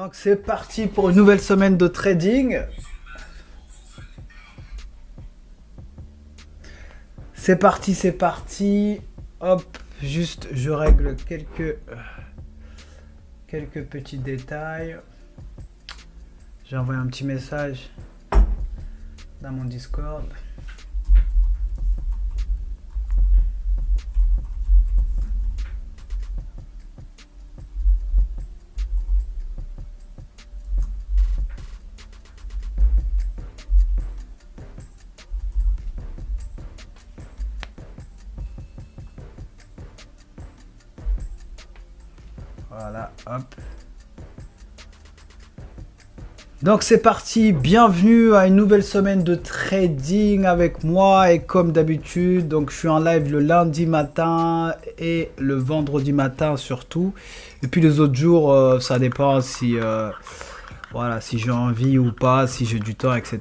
Donc c'est parti pour une nouvelle semaine de trading. C'est parti, c'est parti. Hop, juste je règle quelques petits détails. J'ai envoyé un petit message dans mon Discord. Voilà, hop. Donc c'est parti, bienvenue à une nouvelle semaine de trading avec moi et comme d'habitude, donc je suis en live le lundi matin et le vendredi matin surtout. Et puis les autres jours, ça dépend si, voilà, si j'ai envie ou pas, si j'ai du temps, etc.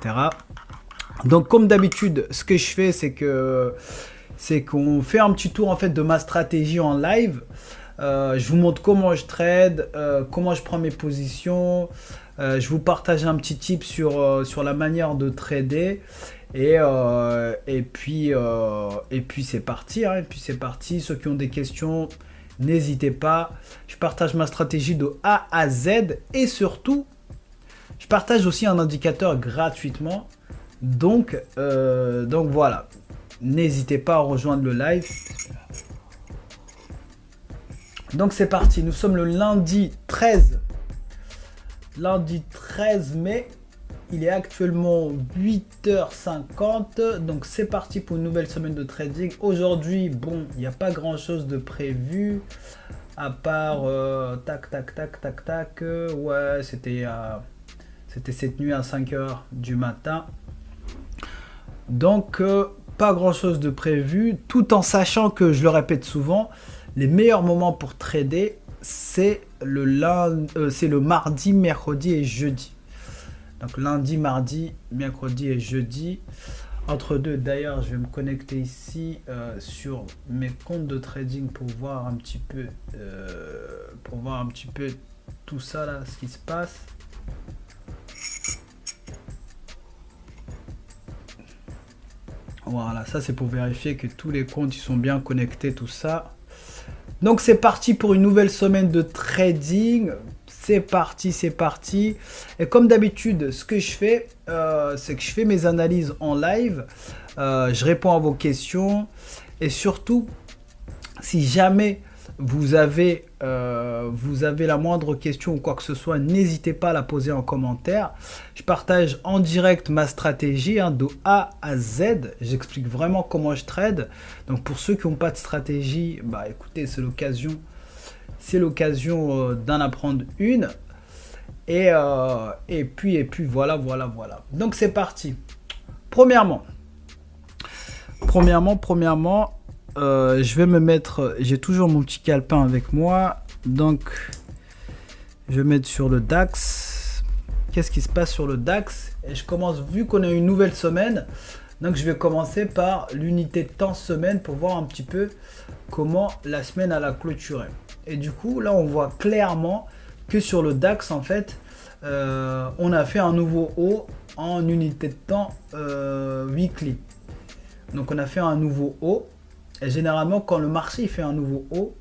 Donc comme d'habitude, ce que je fais, c'est qu'on fait un petit tour en fait de ma stratégie en live. Je vous montre comment je trade, comment je prends mes positions. Je vous partage un petit tip sur la manière de trader. Et puis c'est parti. Hein, et puis c'est parti. Ceux qui ont des questions, n'hésitez pas. Je partage ma stratégie de A à Z. Et surtout, je partage aussi un indicateur gratuitement. Donc voilà. N'hésitez pas à rejoindre le live. Donc c'est parti, nous sommes le lundi 13 mai, il est actuellement 8h50, donc c'est parti pour une nouvelle semaine de trading. Aujourd'hui, bon, il n'y a pas grand chose de prévu, à part tac, ouais, c'était cette nuit à 5h du matin. Donc, pas grand chose de prévu, tout en sachant que, je le répète souvent, les meilleurs moments pour trader, c'est le mardi, mercredi et jeudi. Donc lundi, mardi, mercredi et jeudi. Entre deux, d'ailleurs, je vais me connecter ici sur mes comptes de trading pour voir un petit peu, tout ça là, ce qui se passe. Voilà, ça c'est pour vérifier que tous les comptes ils sont bien connectés, tout ça. Donc c'est parti pour une nouvelle semaine de trading. C'est parti, c'est parti. Et comme d'habitude, ce que je fais, c'est que je fais mes analyses en live. Je réponds à vos questions. Et surtout, si jamais vous avez la moindre question ou quoi que ce soit, n'hésitez pas à la poser en commentaire. Je partage en direct ma stratégie de A à Z. J'explique vraiment comment je trade. Donc pour ceux qui n'ont pas de stratégie, bah écoutez, c'est l'occasion d'en apprendre une. Et puis voilà. Donc c'est parti. Premièrement, je vais me mettre, j'ai toujours mon petit calepin avec moi, donc je vais mettre sur le DAX. Qu'est-ce qui se passe sur le DAX? Et je commence, vu qu'on a une nouvelle semaine, donc je vais commencer par l'unité de temps semaine pour voir un petit peu comment la semaine a clôturé. Et du coup, là on voit clairement que sur le DAX, en fait, on a fait un nouveau haut en unité de temps weekly. Donc on a fait un nouveau haut. Et généralement, quand le marché il fait un nouveau haut,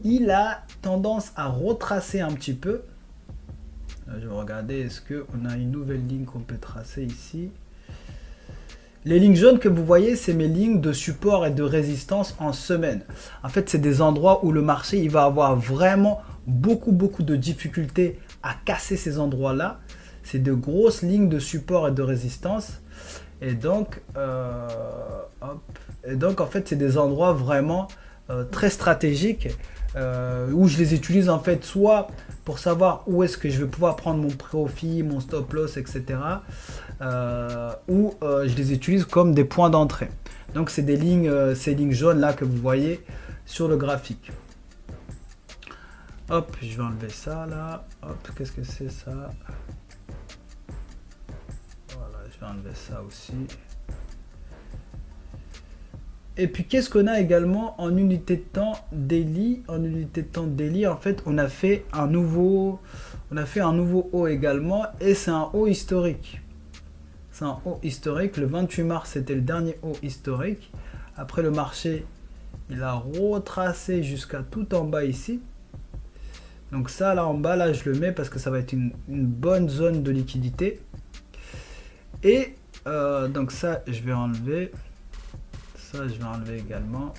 il a tendance à retracer un petit peu. Là, je vais regarder, est-ce qu'on a une nouvelle ligne qu'on peut tracer ici. Les lignes jaunes que vous voyez, c'est mes lignes de support et de résistance en semaine. En fait, c'est des endroits où le marché il va avoir vraiment beaucoup de difficultés à casser ces endroits-là. C'est de grosses lignes de support et de résistance. Et donc, en fait, c'est des endroits vraiment très stratégiques où je les utilise en fait soit pour savoir où est-ce que je vais pouvoir prendre mon profit, mon stop loss, etc. Ou je les utilise comme des points d'entrée. Donc, c'est des lignes, ces lignes jaunes là que vous voyez sur le graphique. Hop, je vais enlever ça là. Hop, qu'est-ce que c'est ça? Voilà, je vais enlever ça aussi. Et puis qu'est-ce qu'on a également en unité de temps daily? En unité de temps daily, en fait, on a fait un nouveau haut également, et c'est un haut historique. C'est un haut historique. Le 28 mars, c'était le dernier haut historique. Après, le marché, il a retracé jusqu'à tout en bas ici. Donc ça, là en bas, là, je le mets parce que ça va être une bonne zone de liquidité. Et donc ça, je vais enlever. Ça, je vais enlever également.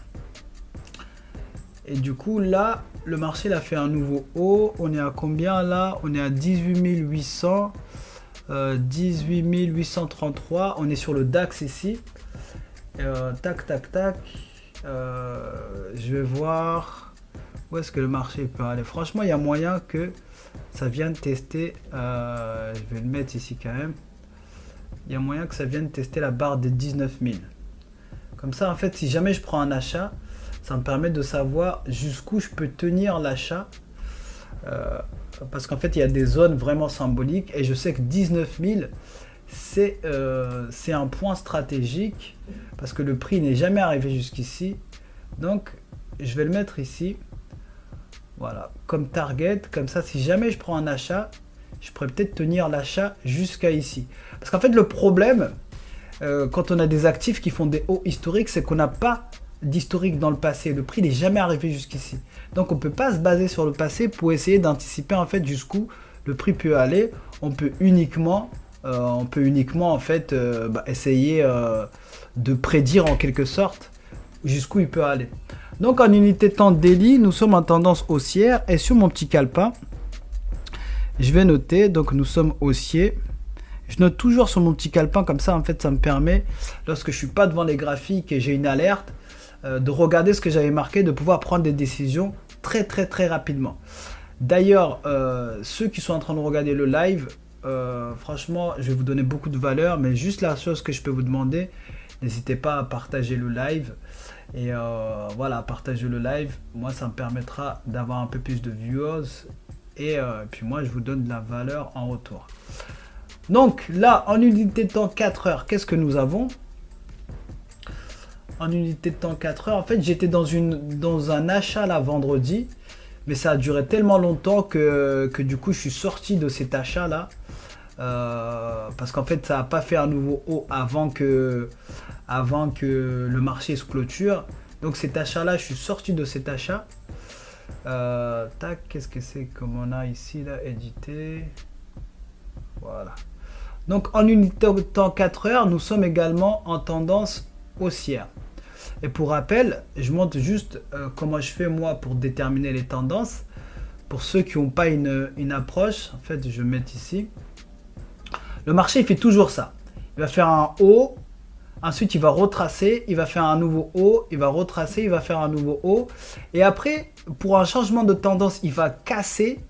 Et du coup, là, le marché il a fait un nouveau haut. On est à combien là? On est à 18 800. 18 833. On est sur le DAX ici. Tac, tac, tac. Je vais voir où est-ce que le marché peut aller. Franchement, il y a moyen que ça vienne tester. Je vais le mettre ici quand même. Il y a moyen que ça vienne tester la barre des 19 000. Comme ça, en fait, si jamais je prends un achat, ça me permet de savoir jusqu'où je peux tenir l'achat. Parce qu'en fait, il y a des zones vraiment symboliques. Et je sais que 19 000, c'est un point stratégique. Parce que le prix n'est jamais arrivé jusqu'ici. Donc, je vais le mettre ici. Voilà, comme target. Comme ça, si jamais je prends un achat, je pourrais peut-être tenir l'achat jusqu'à ici. Parce qu'en fait, le problème... quand on a des actifs qui font des hauts historiques, c'est qu'on n'a pas d'historique dans le passé. Le prix n'est jamais arrivé jusqu'ici. Donc on ne peut pas se baser sur le passé pour essayer d'anticiper en fait jusqu'où le prix peut aller. On peut uniquement en fait essayer de prédire en quelque sorte jusqu'où il peut aller. Donc en unité de temps daily, nous sommes en tendance haussière et sur mon petit calepin, je vais noter, donc nous sommes haussiers. Je note toujours sur mon petit calepin, comme ça en fait ça me permet, lorsque je suis pas devant les graphiques et j'ai une alerte, de regarder ce que j'avais marqué, de pouvoir prendre des décisions très rapidement. D'ailleurs, ceux qui sont en train de regarder le live, franchement je vais vous donner beaucoup de valeur, mais juste la chose que je peux vous demander, n'hésitez pas à partager le live. Et voilà, partager le live, moi ça me permettra d'avoir un peu plus de viewers, et puis moi je vous donne de la valeur en retour. Donc là, en unité de temps 4 heures, qu'est-ce que nous avons? En unité de temps 4 heures, en fait, j'étais dans un achat là vendredi, mais ça a duré tellement longtemps que du coup, je suis sorti de cet achat là. Parce qu'en fait, ça n'a pas fait un nouveau haut avant que le marché se clôture. Donc cet achat là, je suis sorti de cet achat. Tac, qu'est-ce que c'est comme on a ici là, édité. Voilà. Donc en unité de temps 4 heures, nous sommes également en tendance haussière. Et pour rappel, je montre juste comment je fais moi pour déterminer les tendances. Pour ceux qui n'ont pas une approche, en fait je vais mettre ici. Le marché il fait toujours ça. Il va faire un haut, ensuite il va retracer, il va faire un nouveau haut, il va retracer, il va faire un nouveau haut. Et après, pour un changement de tendance, il va casser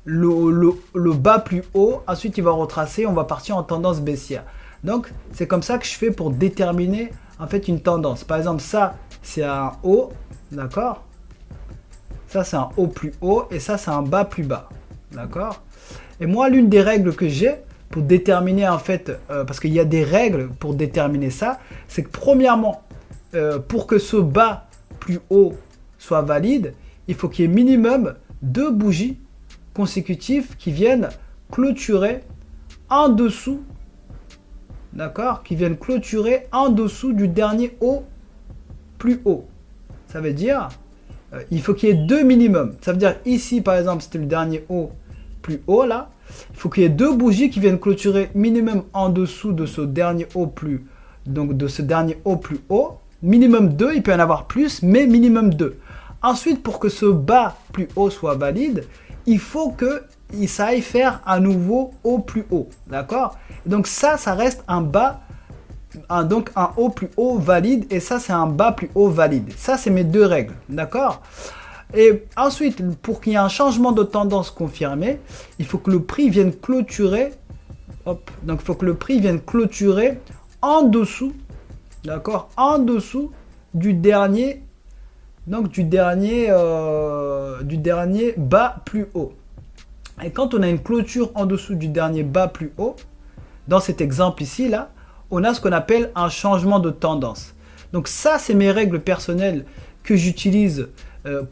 le bas plus haut, ensuite il va retracer, on va partir en tendance baissière. Donc c'est comme ça que je fais pour déterminer en fait une tendance. Par exemple, ça c'est un haut, d'accord, ça c'est un haut plus haut et ça c'est un bas plus bas, d'accord. Et moi, l'une des règles que j'ai pour déterminer en fait, parce qu'il y a des règles pour déterminer ça, c'est que premièrement, pour que ce bas plus haut soit valide, il faut qu'il y ait minimum 2 bougies consécutifs qui viennent clôturer en dessous, d'accord, qui viennent clôturer en dessous du dernier haut plus haut. Ça veut dire il faut qu'il y ait 2 minimum. Ça veut dire ici par exemple c'était le dernier haut plus haut là, il faut qu'il y ait 2 bougies qui viennent clôturer minimum en dessous de ce dernier haut plus, donc de ce dernier haut plus haut, minimum 2, il peut y en avoir plus, mais minimum 2. Ensuite, pour que ce bas plus haut soit valide, il faut que ça aille faire un nouveau haut plus haut, d'accord. Donc ça reste un bas, donc un haut plus haut valide, et ça c'est un bas plus haut valide. Ça c'est mes 2 règles, d'accord. Et ensuite, pour qu'il y ait un changement de tendance confirmé, il faut que le prix vienne clôturer, hop, donc il faut que le prix vienne clôturer en dessous, d'accord, en dessous du dernier, donc du dernier bas plus haut. Et quand on a une clôture en dessous du dernier bas plus haut, dans cet exemple ici là, on a ce qu'on appelle un changement de tendance. Donc ça, c'est mes règles personnelles que j'utilise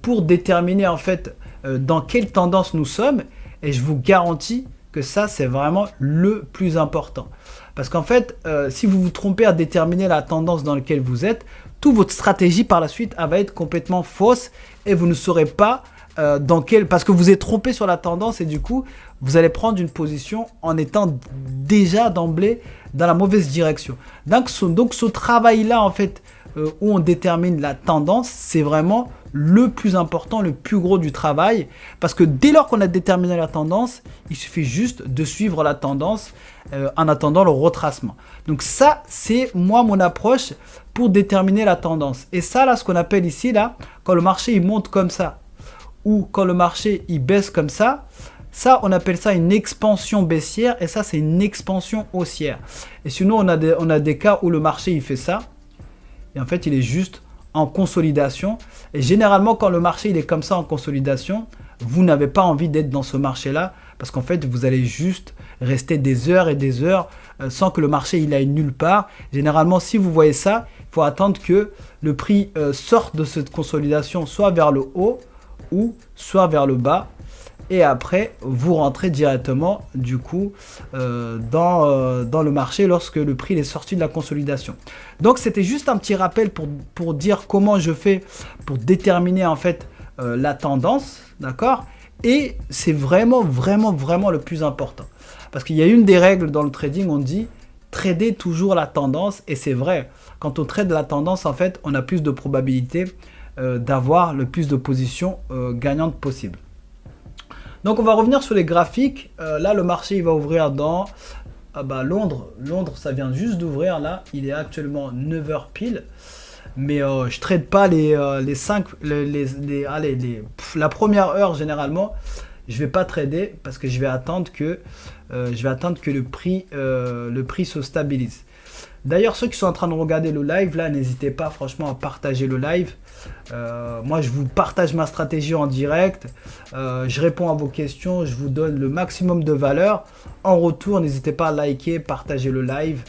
pour déterminer en fait dans quelle tendance nous sommes. Et je vous garantis que ça, c'est vraiment le plus important. Parce qu'en fait, si vous vous trompez à déterminer la tendance dans laquelle vous êtes, toute votre stratégie par la suite elle va être complètement fausse et vous ne saurez pas parce que vous êtes trompé sur la tendance et du coup, vous allez prendre une position en étant déjà d'emblée dans la mauvaise direction. Donc ce travail-là, en fait, où on détermine la tendance, c'est vraiment le plus important, le plus gros du travail. Parce que dès lors qu'on a déterminé la tendance, il suffit juste de suivre la tendance en attendant le retracement. Donc ça, c'est moi mon approche pour déterminer la tendance. Et ça, là, ce qu'on appelle ici, là, quand le marché il monte comme ça, ou quand le marché il baisse comme ça, on appelle ça une expansion baissière et ça, c'est une expansion haussière. Et sinon, on a des cas où le marché il fait ça et en fait, il est juste en consolidation. Et généralement, quand le marché il est comme ça en consolidation, vous n'avez pas envie d'être dans ce marché-là parce qu'en fait, vous allez juste rester des heures et des heures sans que le marché il aille nulle part. Généralement, si vous voyez ça, il faut attendre que le prix sorte de cette consolidation soit vers le haut ou soit vers le bas. Et après, vous rentrez directement du coup dans le marché lorsque le prix est sorti de la consolidation. Donc, c'était juste un petit rappel pour dire comment je fais pour déterminer en fait la tendance, d'accord? Et c'est vraiment le plus important. Parce qu'il y a une des règles dans le trading, on dit trader toujours la tendance. Et c'est vrai, quand on trade la tendance, en fait, on a plus de probabilité d'avoir le plus de positions gagnantes possible. Donc on va revenir sur les graphiques. Là le marché il va ouvrir dans Londres. Londres ça vient juste d'ouvrir là. Il est actuellement 9 h pile. Mais je trade pas les 5, la première heure généralement. Je vais pas trader parce que je vais attendre que le prix se stabilise. D'ailleurs, ceux qui sont en train de regarder le live, là, n'hésitez pas franchement à partager le live. Moi, je vous partage ma stratégie en direct. Je réponds à vos questions. Je vous donne le maximum de valeur. En retour, n'hésitez pas à liker, partager le live.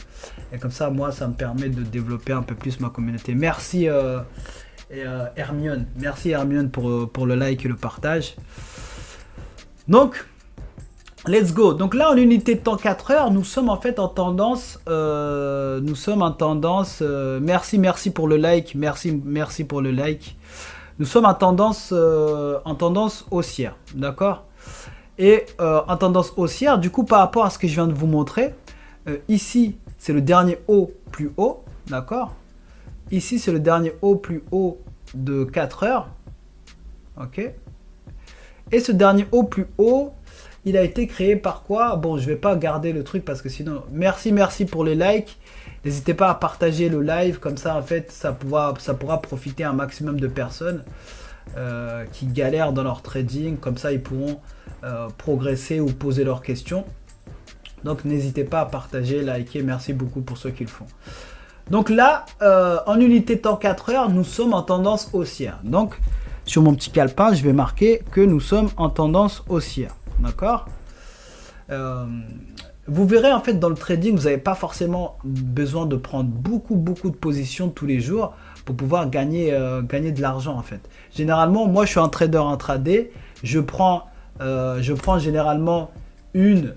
Et comme ça, moi, ça me permet de développer un peu plus ma communauté. Merci Hermione. Merci Hermione pour le like et le partage. Donc, let's go. Donc là, en unité de temps 4 heures, nous sommes en fait en tendance. Merci pour le like. Merci pour le like. Nous sommes en tendance haussière. D'accord? Et en tendance haussière, du coup, par rapport à ce que je viens de vous montrer, ici, c'est le dernier haut plus haut. D'accord? Ici, c'est le dernier haut plus haut de 4 heures. Ok? Et ce dernier haut plus haut, il a été créé par quoi? Bon, je vais pas garder le truc parce que sinon... Merci pour les likes. N'hésitez pas à partager le live. Comme ça, en fait, ça pourra profiter à un maximum de personnes qui galèrent dans leur trading. Comme ça, ils pourront progresser ou poser leurs questions. Donc, n'hésitez pas à partager, liker. Merci beaucoup pour ceux qui le font. Donc là, en unité de temps 4 heures, nous sommes en tendance haussière. Donc, sur mon petit calepin, je vais marquer que nous sommes en tendance haussière. D'accord? Vous verrez en fait dans le trading, vous n'avez pas forcément besoin de prendre beaucoup de positions tous les jours pour pouvoir gagner de l'argent en fait. Généralement, moi je suis un trader intraday, je prends généralement je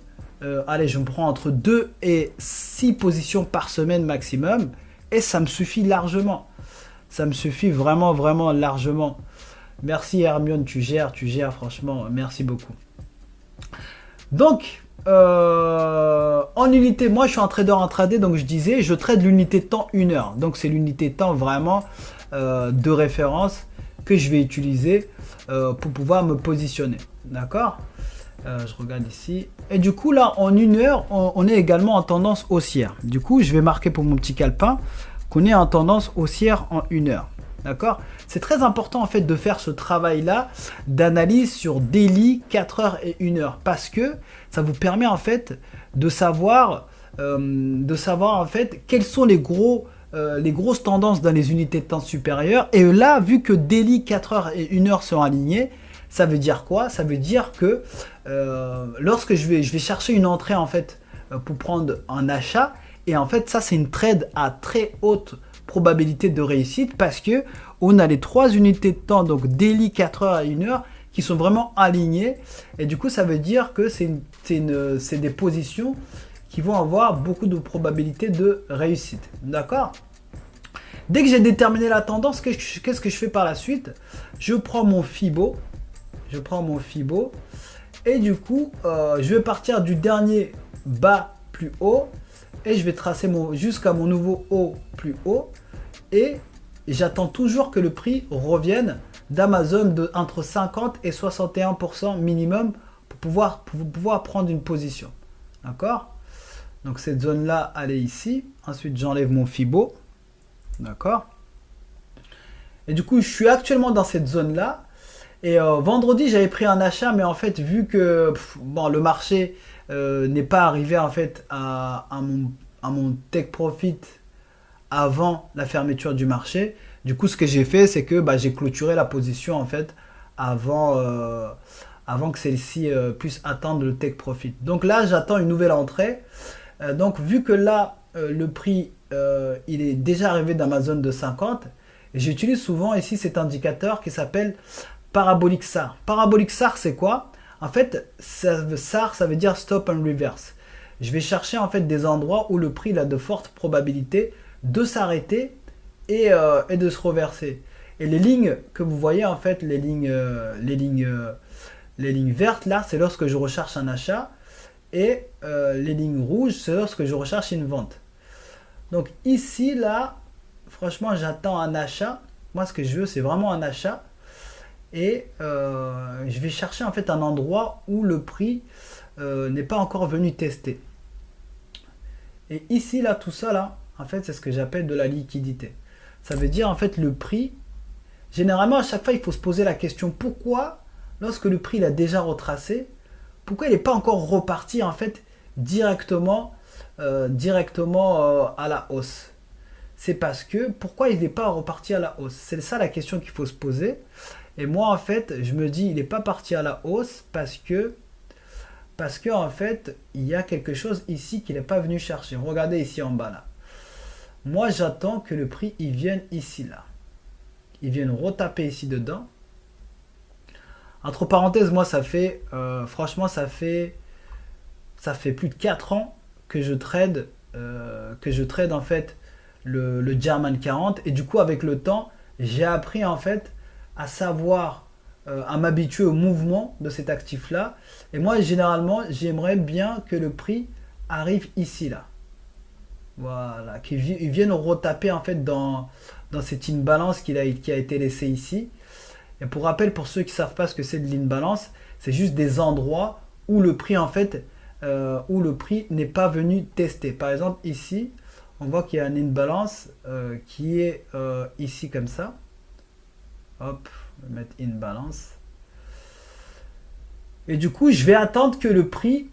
me prends entre 2 et 6 positions par semaine maximum et ça me suffit largement. Ça me suffit vraiment largement. Merci Hermione, tu gères franchement, merci beaucoup. Donc, en unité, moi je suis un trader intraday, donc je disais, je trade l'unité de temps 1 heure. Donc c'est l'unité de temps vraiment de référence que je vais utiliser pour pouvoir me positionner. D'accord? Je regarde ici. Et du coup là, en 1 heure, on est également en tendance haussière. Du coup, je vais marquer pour mon petit calepin qu'on est en tendance haussière en 1 heure. D'accord? C'est très important en fait de faire ce travail-là d'analyse sur daily, 4 heures et 1 heure parce que ça vous permet en fait de savoir en fait quelles sont les grosses tendances dans les unités de temps supérieures. Et là, vu que daily, 4 heures et 1 heure sont alignés, ça veut dire quoi? Ça veut dire que lorsque je vais chercher une entrée en fait pour prendre un achat, et en fait ça c'est une trade à très haute probabilité de réussite parce que on a les 3 unités de temps, donc daily 4 heures à 1 heure, qui sont vraiment alignées. Et du coup, ça veut dire que c'est des positions qui vont avoir beaucoup de probabilité de réussite. D'accord? Dès que j'ai déterminé la tendance, qu'est-ce que je fais par la suite? Je prends mon Fibo. Et du coup, je vais partir du dernier bas plus haut. Et je vais tracer jusqu'à mon nouveau haut plus haut. Et j'attends toujours que le prix revienne d'Amazon entre 50 et 61% minimum pour pouvoir prendre une position. D'accord? Donc cette zone-là, elle est ici. Ensuite, j'enlève mon Fibo. D'accord? Et du coup, je suis actuellement dans cette zone-là. Et vendredi, j'avais pris un achat, mais en fait, vu que bon, le marché n'est pas arrivé en fait à mon take profit avant la fermeture du marché, du coup, ce que j'ai fait, c'est que j'ai clôturé la position en fait avant que celle-ci puisse atteindre le take profit. Donc là, j'attends une nouvelle entrée. Donc vu que là, le prix il est déjà arrivé dans ma zone de 50, j'utilise souvent ici cet indicateur qui s'appelle Parabolic SAR. Parabolic SAR, c'est quoi? En fait, SAR, ça veut dire Stop and Reverse. Je vais chercher en fait des endroits où le prix il a de fortes probabilités de s'arrêter et de se reverser. Et les lignes que vous voyez en fait, les lignes vertes là, c'est lorsque je recherche un achat. Et les lignes rouges, c'est lorsque je recherche une vente. Donc ici, là, franchement, j'attends un achat. Moi, ce que je veux, c'est vraiment un achat. Et je vais chercher en fait un endroit où le prix n'est pas encore venu tester. Et ici, là, tout ça, là, en fait, c'est ce que j'appelle de la liquidité. Ça veut dire, en fait, le prix. Généralement, à chaque fois, il faut se poser la question, pourquoi, lorsque le prix l'a déjà retracé, pourquoi il n'est pas encore reparti en fait directement à la hausse? C'est parce que pourquoi il n'est pas reparti à la hausse? C'est ça la question qu'il faut se poser. Et moi en fait je me dis il n'est pas parti à la hausse parce que en fait il y a quelque chose ici qu'il n'est pas venu chercher. Regardez ici en bas là. Moi j'attends que le prix il vienne ici là. Il vienne retaper ici dedans. Entre parenthèses, moi ça fait franchement ça fait plus de 4 ans que je trade en fait le German 40 et du coup avec le temps j'ai appris en fait à savoir à m'habituer au mouvement de cet actif là et moi généralement j'aimerais bien que le prix arrive ici là, voilà, qu'il vienne retaper en fait dans cette imbalance qui a été laissée ici. Et pour rappel, pour ceux qui ne savent pas ce que c'est de l'imbalance, c'est juste des endroits où le prix en fait, n'est pas venu tester. Par exemple ici, on voit qu'il y a un imbalance qui est ici comme ça. Hop, on va mettre imbalance. Et du coup, je vais attendre que le prix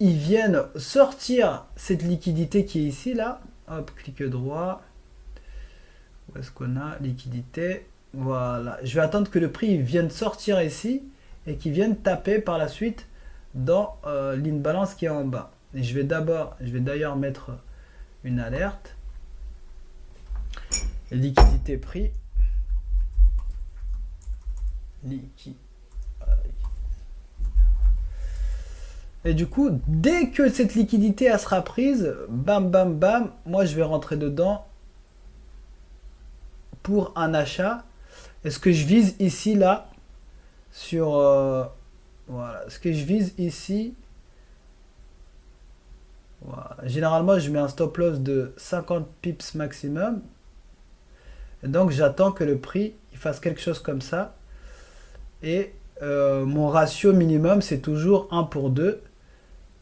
il vienne sortir cette liquidité qui est ici là. Hop, clic droit. Où est-ce qu'on a liquidité? Voilà, je vais attendre que le prix vienne sortir ici et qu'il vienne taper par la suite dans l'imbalance qui est en bas. Et je vais d'ailleurs mettre une alerte. Liquidité prix. Et du coup, dès que cette liquidité elle sera prise, bam bam bam, moi je vais rentrer dedans pour un achat. Et ce que je vise ici là sur voilà, ce que je vise ici, voilà. Généralement je mets un stop loss de 50 pips maximum et donc j'attends que le prix il fasse quelque chose comme ça et mon ratio minimum c'est toujours 1 pour 2,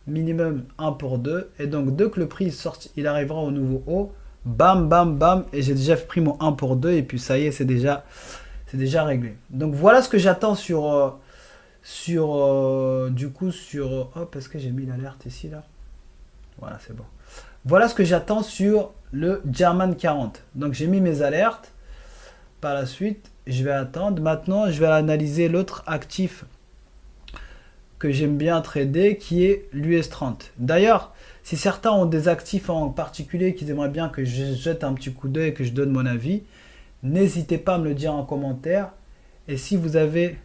minimum 1 pour 2, et donc dès que le prix il arrivera au nouveau haut, bam bam bam, et j'ai déjà pris mon 1 pour 2 et puis ça y est, c'est déjà réglé. Donc voilà ce que j'attends du coup sur hop, est-ce que j'ai mis l'alerte ici là? Voilà, c'est bon. Voilà ce que j'attends sur le German 40. Donc j'ai mis mes alertes. Par la suite, je vais attendre. Maintenant, je vais analyser l'autre actif que j'aime bien trader qui est l'US30. D'ailleurs, si certains ont des actifs en particulier qu'ils aimeraient bien que je jette un petit coup d'œil et que je donne mon avis, n'hésitez pas à me le dire en commentaire. Et si vous avez,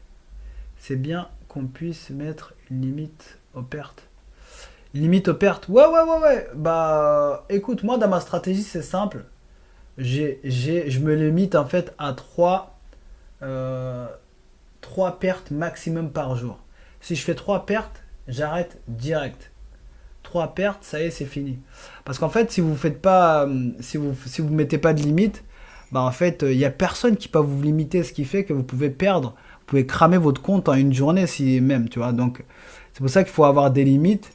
c'est bien qu'on puisse mettre une limite aux pertes. Limite aux pertes. Ouais. Bah, écoute, moi, dans ma stratégie, c'est simple. Je me limite en fait à 3 pertes maximum par jour. Si je fais 3 pertes, j'arrête direct. 3 pertes, ça y est, c'est fini. Parce qu'en fait, si vous faites pas, si vous mettez pas de limite, bah en fait, il n'y a personne qui peut vous limiter, ce qui fait que vous pouvez perdre, vous pouvez cramer votre compte en une journée si même, tu vois. Donc, c'est pour ça qu'il faut avoir des limites.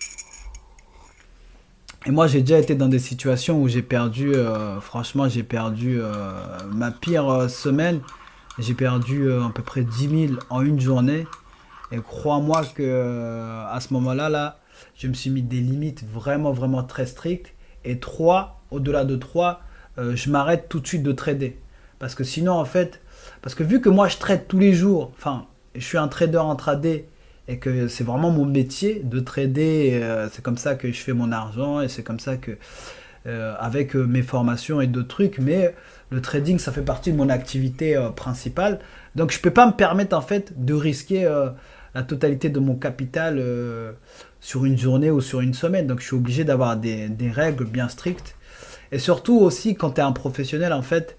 Et moi, j'ai déjà été dans des situations où j'ai perdu, franchement, j'ai perdu ma pire semaine. J'ai perdu à peu près 10 000 en une journée. Et crois-moi que à ce moment-là, je me suis mis des limites vraiment très strictes. Et 3, au-delà de 3, je m'arrête tout de suite de trader. Parce que sinon, en fait, parce que vu que moi, je trade tous les jours, enfin, je suis un trader intraday, et que c'est vraiment mon métier de trader, c'est comme ça que je fais mon argent, et c'est comme ça que, avec mes formations et d'autres trucs, mais le trading, ça fait partie de mon activité principale. Donc, je ne peux pas me permettre, en fait, de risquer la totalité de mon capital sur une journée ou sur une semaine. Donc, je suis obligé d'avoir des règles bien strictes. Et surtout aussi, quand tu es un professionnel, en fait,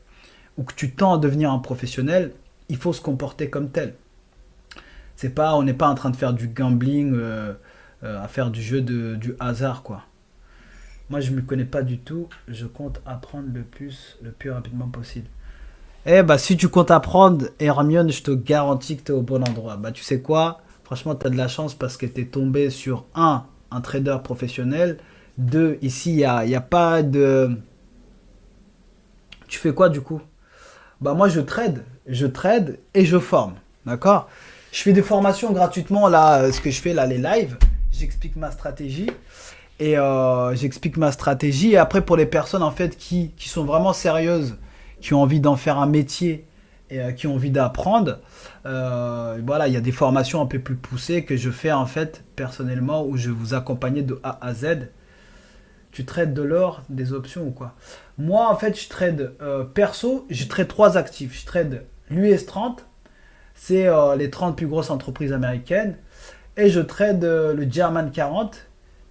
ou que tu tends à devenir un professionnel, il faut se comporter comme tel. C'est pas, on n'est pas en train de faire du gambling, à faire du jeu du hasard, quoi. Moi, je ne me connais pas du tout. Je compte apprendre le plus rapidement possible. Eh bah, si tu comptes apprendre, Hermione, je te garantis que tu es au bon endroit. Bah, tu sais quoi? Franchement, tu as de la chance parce que tu es tombé sur un trader professionnel. 2, ici, il y a pas de... Tu fais quoi, du coup? Bah, moi, je trade et je forme. D'accord? Je fais des formations gratuitement, là, ce que je fais, là, les lives. J'explique ma stratégie. Et j'explique ma stratégie. Et après, pour les personnes, en fait, qui sont vraiment sérieuses, qui ont envie d'en faire un métier et qui ont envie d'apprendre, voilà, il y a des formations un peu plus poussées que je fais, en fait, personnellement, où je vous accompagne de A à Z. Tu trades de l'or, des options ou quoi? Moi, en fait, je trade perso, je trade 3 actifs. Je trade l'US30, c'est les 30 plus grosses entreprises américaines. Et je trade le German 40,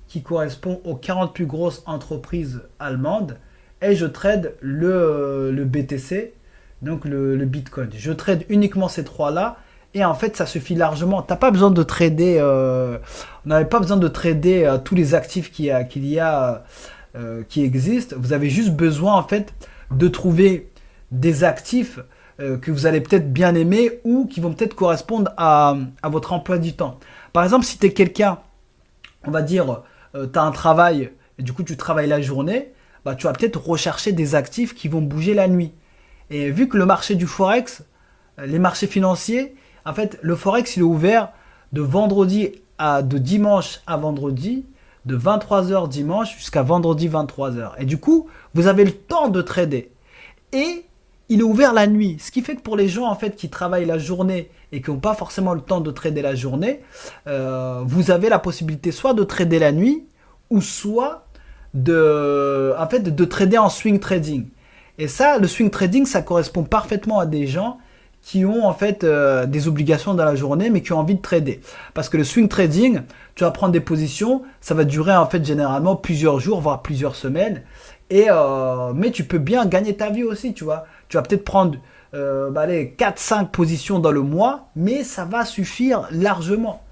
qui correspond aux 40 plus grosses entreprises allemandes. Et je trade le BTC, donc le Bitcoin. Je trade uniquement ces 3-là. Et en fait, ça suffit largement. Tu n'as pas besoin de trader, on n'avait pas besoin de trader tous les actifs qui existent. Vous avez juste besoin, en fait, de trouver des actifs que vous allez peut-être bien aimer ou qui vont peut-être correspondre à votre emploi du temps. Par exemple, si tu es quelqu'un, on va dire, tu as un travail et du coup tu travailles la journée, bah, tu vas peut-être rechercher des actifs qui vont bouger la nuit. Et vu que le marché du Forex, les marchés financiers, en fait, le Forex il est ouvert de dimanche à vendredi, de 23h dimanche jusqu'à vendredi 23h. Et du coup, vous avez le temps de trader. Et il est ouvert la nuit. Ce qui fait que pour les gens en fait qui travaillent la journée et qui n'ont pas forcément le temps de trader la journée, vous avez la possibilité soit de trader la nuit ou soit de trader en swing trading. Et ça, le swing trading, ça correspond parfaitement à des gens qui ont en fait des obligations dans la journée mais qui ont envie de trader. Parce que le swing trading, tu vas prendre des positions, ça va durer en fait généralement plusieurs jours, voire plusieurs semaines. Mais tu peux bien gagner ta vie aussi, tu vois. Tu vas peut-être prendre 4-5 positions dans le mois, mais ça va suffire largement.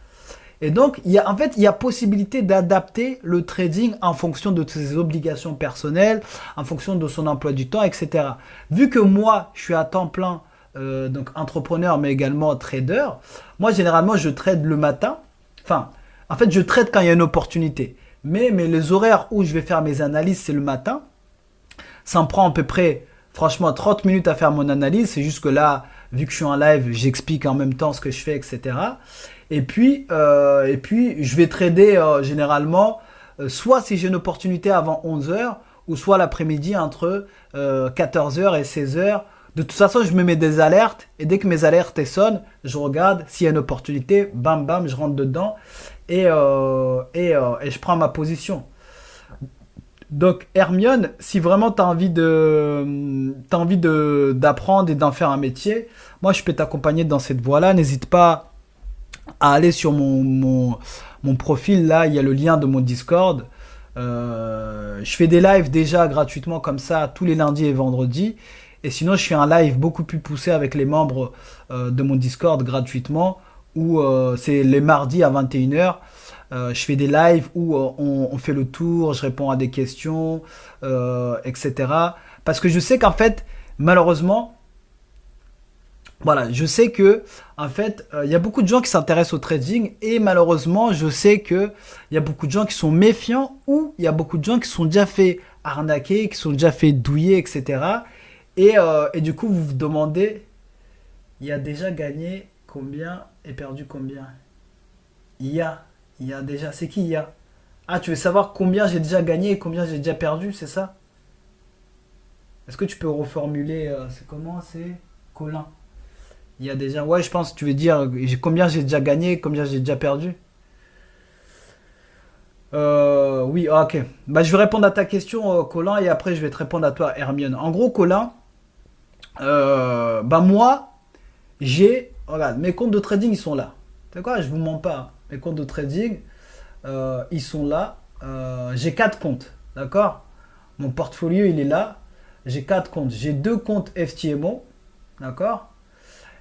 Et donc, il y a possibilité d'adapter le trading en fonction de ses obligations personnelles, en fonction de son emploi du temps, etc. Vu que moi, je suis à temps plein, donc entrepreneur, mais également trader, moi, généralement, je trade le matin. Enfin, en fait, je trade quand il y a une opportunité. Mais les horaires où je vais faire mes analyses, c'est le matin. Ça me prend à peu près, franchement, 30 minutes à faire mon analyse. C'est juste que là, vu que je suis en live, j'explique en même temps ce que je fais, etc. Et puis je vais trader généralement, soit si j'ai une opportunité avant 11h, ou soit l'après-midi entre 14h et 16h. De toute façon, je me mets des alertes et dès que mes alertes sonnent, je regarde s'il y a une opportunité, bam bam, je rentre dedans et je prends ma position. Donc Hermione, si vraiment t'as envie d'apprendre et d'en faire un métier, moi je peux t'accompagner dans cette voie-là. N'hésite pas à aller sur mon profil. Là, il y a le lien de mon Discord. Je fais des lives déjà gratuitement comme ça tous les lundis et vendredis. Et sinon, je fais un live beaucoup plus poussé avec les membres de mon Discord gratuitement, où c'est les mardis à 21h. Je fais des lives où on fait le tour, je réponds à des questions, etc. Parce que je sais qu'en fait, malheureusement, voilà, je sais que en fait, il y a beaucoup de gens qui s'intéressent au trading et malheureusement, je sais que il y a beaucoup de gens qui sont méfiants ou il y a beaucoup de gens qui sont déjà fait arnaquer, qui sont déjà fait douiller, etc. Et du coup, vous vous demandez, il a déjà gagné combien et perdu combien? Il y a, il y a déjà, c'est qui il y a? Ah, tu veux savoir combien j'ai déjà gagné et combien j'ai déjà perdu, c'est ça? Est-ce que tu peux reformuler, c'est comment c'est? Colin. Il y a déjà, ouais, je pense que tu veux dire combien j'ai déjà gagné et combien j'ai déjà perdu. Oui, ah, ok. Bah, je vais répondre à ta question, Colin, et après je vais te répondre à toi, Hermione. En gros, Colin, bah moi, regarde, mes comptes de trading, ils sont là. C'est quoi, je vous mens pas, hein. Mes comptes de trading, ils sont là. J'ai 4 comptes, d'accord? Mon portfolio, il est là. J'ai 4 comptes. J'ai 2 comptes FTMO, d'accord?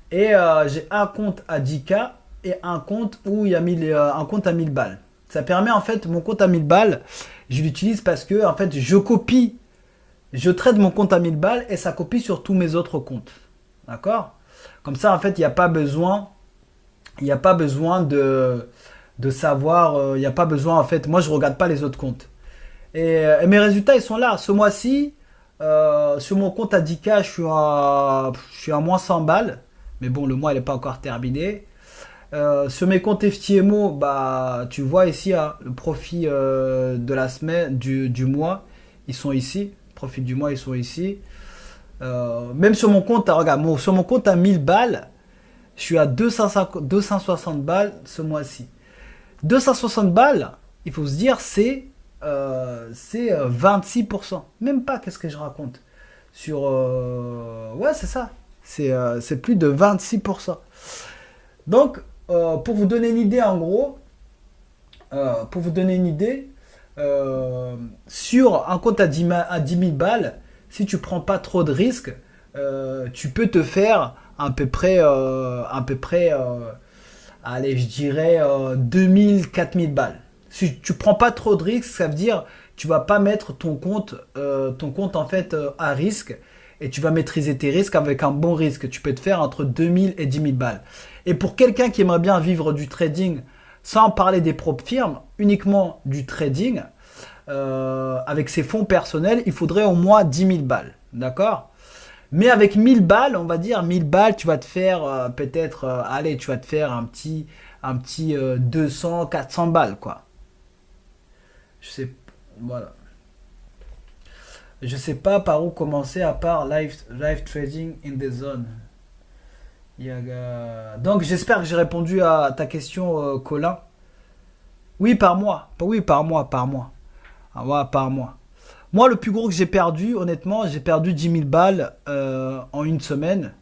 Et j'ai un compte à 10K et un compte où il y a un compte à 1000 balles. Ça permet en fait, mon compte à 1000 balles, je l'utilise parce que en fait, je trade mon compte à 1000 balles et ça copie sur tous mes autres comptes. D'accord? Comme ça, en fait, il n'y a pas besoin de savoir, il n'y a pas besoin, en fait, moi, je regarde pas les autres comptes. Et mes résultats, ils sont là. Ce mois-ci, sur mon compte à 10K, je suis à moins 100 balles. Mais bon, le mois, il n'est pas encore terminé. Sur mes comptes FTMO, bah, tu vois ici, hein, le profit de la semaine, du mois, ils sont ici. Profit du mois, ils sont ici. Même sur mon compte, regarde, sur mon compte à 1000 balles, je suis à 260 balles ce mois-ci. 260 balles, il faut se dire, c'est 26%. Même pas, qu'est-ce que je raconte? Ouais, c'est ça. C'est plus de 26%. Donc, pour vous donner une idée, en gros, pour vous donner une idée, sur un compte à 10 000 balles, si tu prends pas trop de risques, tu peux te faire allez, je dirais 2000, 4000 balles. Si tu prends pas trop de risques, ça veut dire tu vas pas mettre ton compte en fait à risque et tu vas maîtriser tes risques avec un bon risque. Tu peux te faire entre 2000 et 10 000 balles. Et pour quelqu'un qui aimerait bien vivre du trading, sans parler des propres firmes, uniquement du trading, avec ses fonds personnels, il faudrait au moins 10 000 balles. D'accord? Mais avec 1000 balles, on va dire 1000 balles, tu vas te faire peut-être, allez, tu vas te faire un petit 200, 400 balles, quoi. Je sais, voilà. Je sais pas par où commencer à part live trading in the zone. Donc j'espère que j'ai répondu à ta question, Colin. Oui, par mois. Oui, par mois, par mois. Ah, ouais, par mois. Moi, le plus gros que j'ai perdu, honnêtement, j'ai perdu 10 000 balles en une semaine.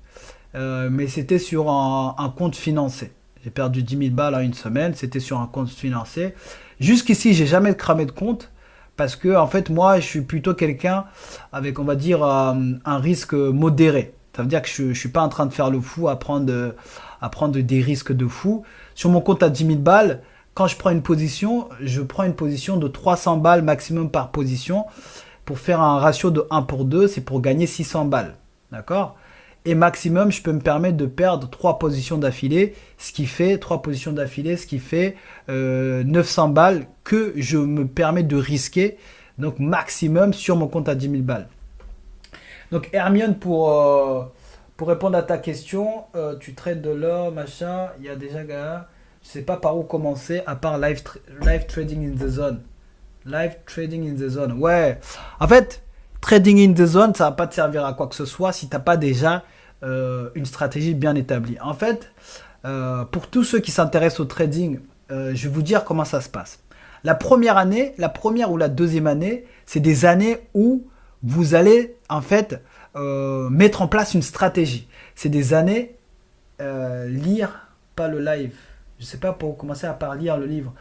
Mais c'était sur un compte financé. J'ai perdu 10 000 balles en une semaine. C'était sur un compte financé. Jusqu'ici, j'ai jamais cramé de compte. Parce que, en fait, moi, je suis plutôt quelqu'un avec, on va dire, un risque modéré. Ça veut dire que je ne suis pas en train de faire le fou, à prendre des risques de fou. Sur mon compte à 10 000 balles, quand je prends une position de 300 balles maximum par position. Pour faire un ratio de 1 pour 2, c'est pour gagner 600 balles. D'accord? Et maximum, je peux me permettre de perdre 3 positions d'affilée, ce qui fait 900 balles que je me permets de risquer. Donc maximum sur mon compte à 10 000 balles. Donc Hermione, pour répondre à ta question, tu traites de l'or, machin, il y a déjà, je sais pas par où commencer à part live trading in the zone. Live trading in the zone. Ouais. En fait, trading in the zone, ça va pas te servir à quoi que ce soit si tu n'as pas déjà une stratégie bien établie. En fait, pour tous ceux qui s'intéressent au trading, je vais vous dire comment ça se passe. La première année, la première ou la deuxième année, c'est des années où vous allez en fait mettre en place une stratégie. C'est des années lire, pas le live. Je sais pas pour commencer à par lire le livre.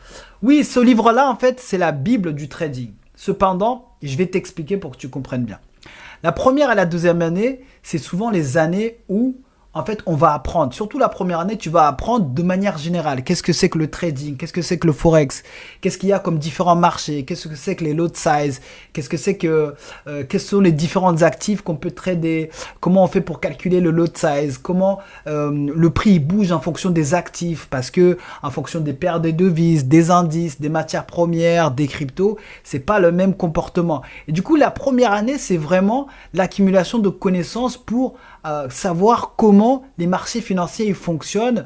Oui, ce livre-là, en fait, c'est la Bible du trading. Cependant, je vais t'expliquer pour que tu comprennes bien. La première et la deuxième année, c'est souvent les années où en fait, on va apprendre. Surtout la première année, tu vas apprendre de manière générale. Qu'est-ce que c'est que le trading? Qu'est-ce que c'est que le forex? Qu'est-ce qu'il y a comme différents marchés? Qu'est-ce que c'est que les lot size? Qu'est-ce que c'est que quels sont les différents actifs qu'on peut trader? Comment on fait pour calculer le lot size? Comment le prix bouge en fonction des actifs? Parce que en fonction des paires de devises, des indices, des matières premières, des cryptos, c'est pas le même comportement. Et du coup, la première année, c'est vraiment l'accumulation de connaissances pour savoir comment les marchés financiers ils fonctionnent,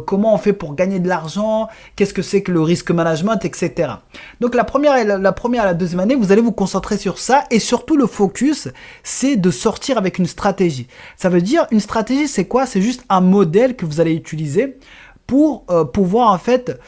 comment on fait pour gagner de l'argent, qu'est-ce que c'est que le risk management, etc. Donc la première et la deuxième année, vous allez vous concentrer sur ça et surtout le focus, c'est de sortir avec une stratégie. Ça veut dire une stratégie, c'est quoi? C'est juste un modèle que vous allez utiliser pour pouvoir en fait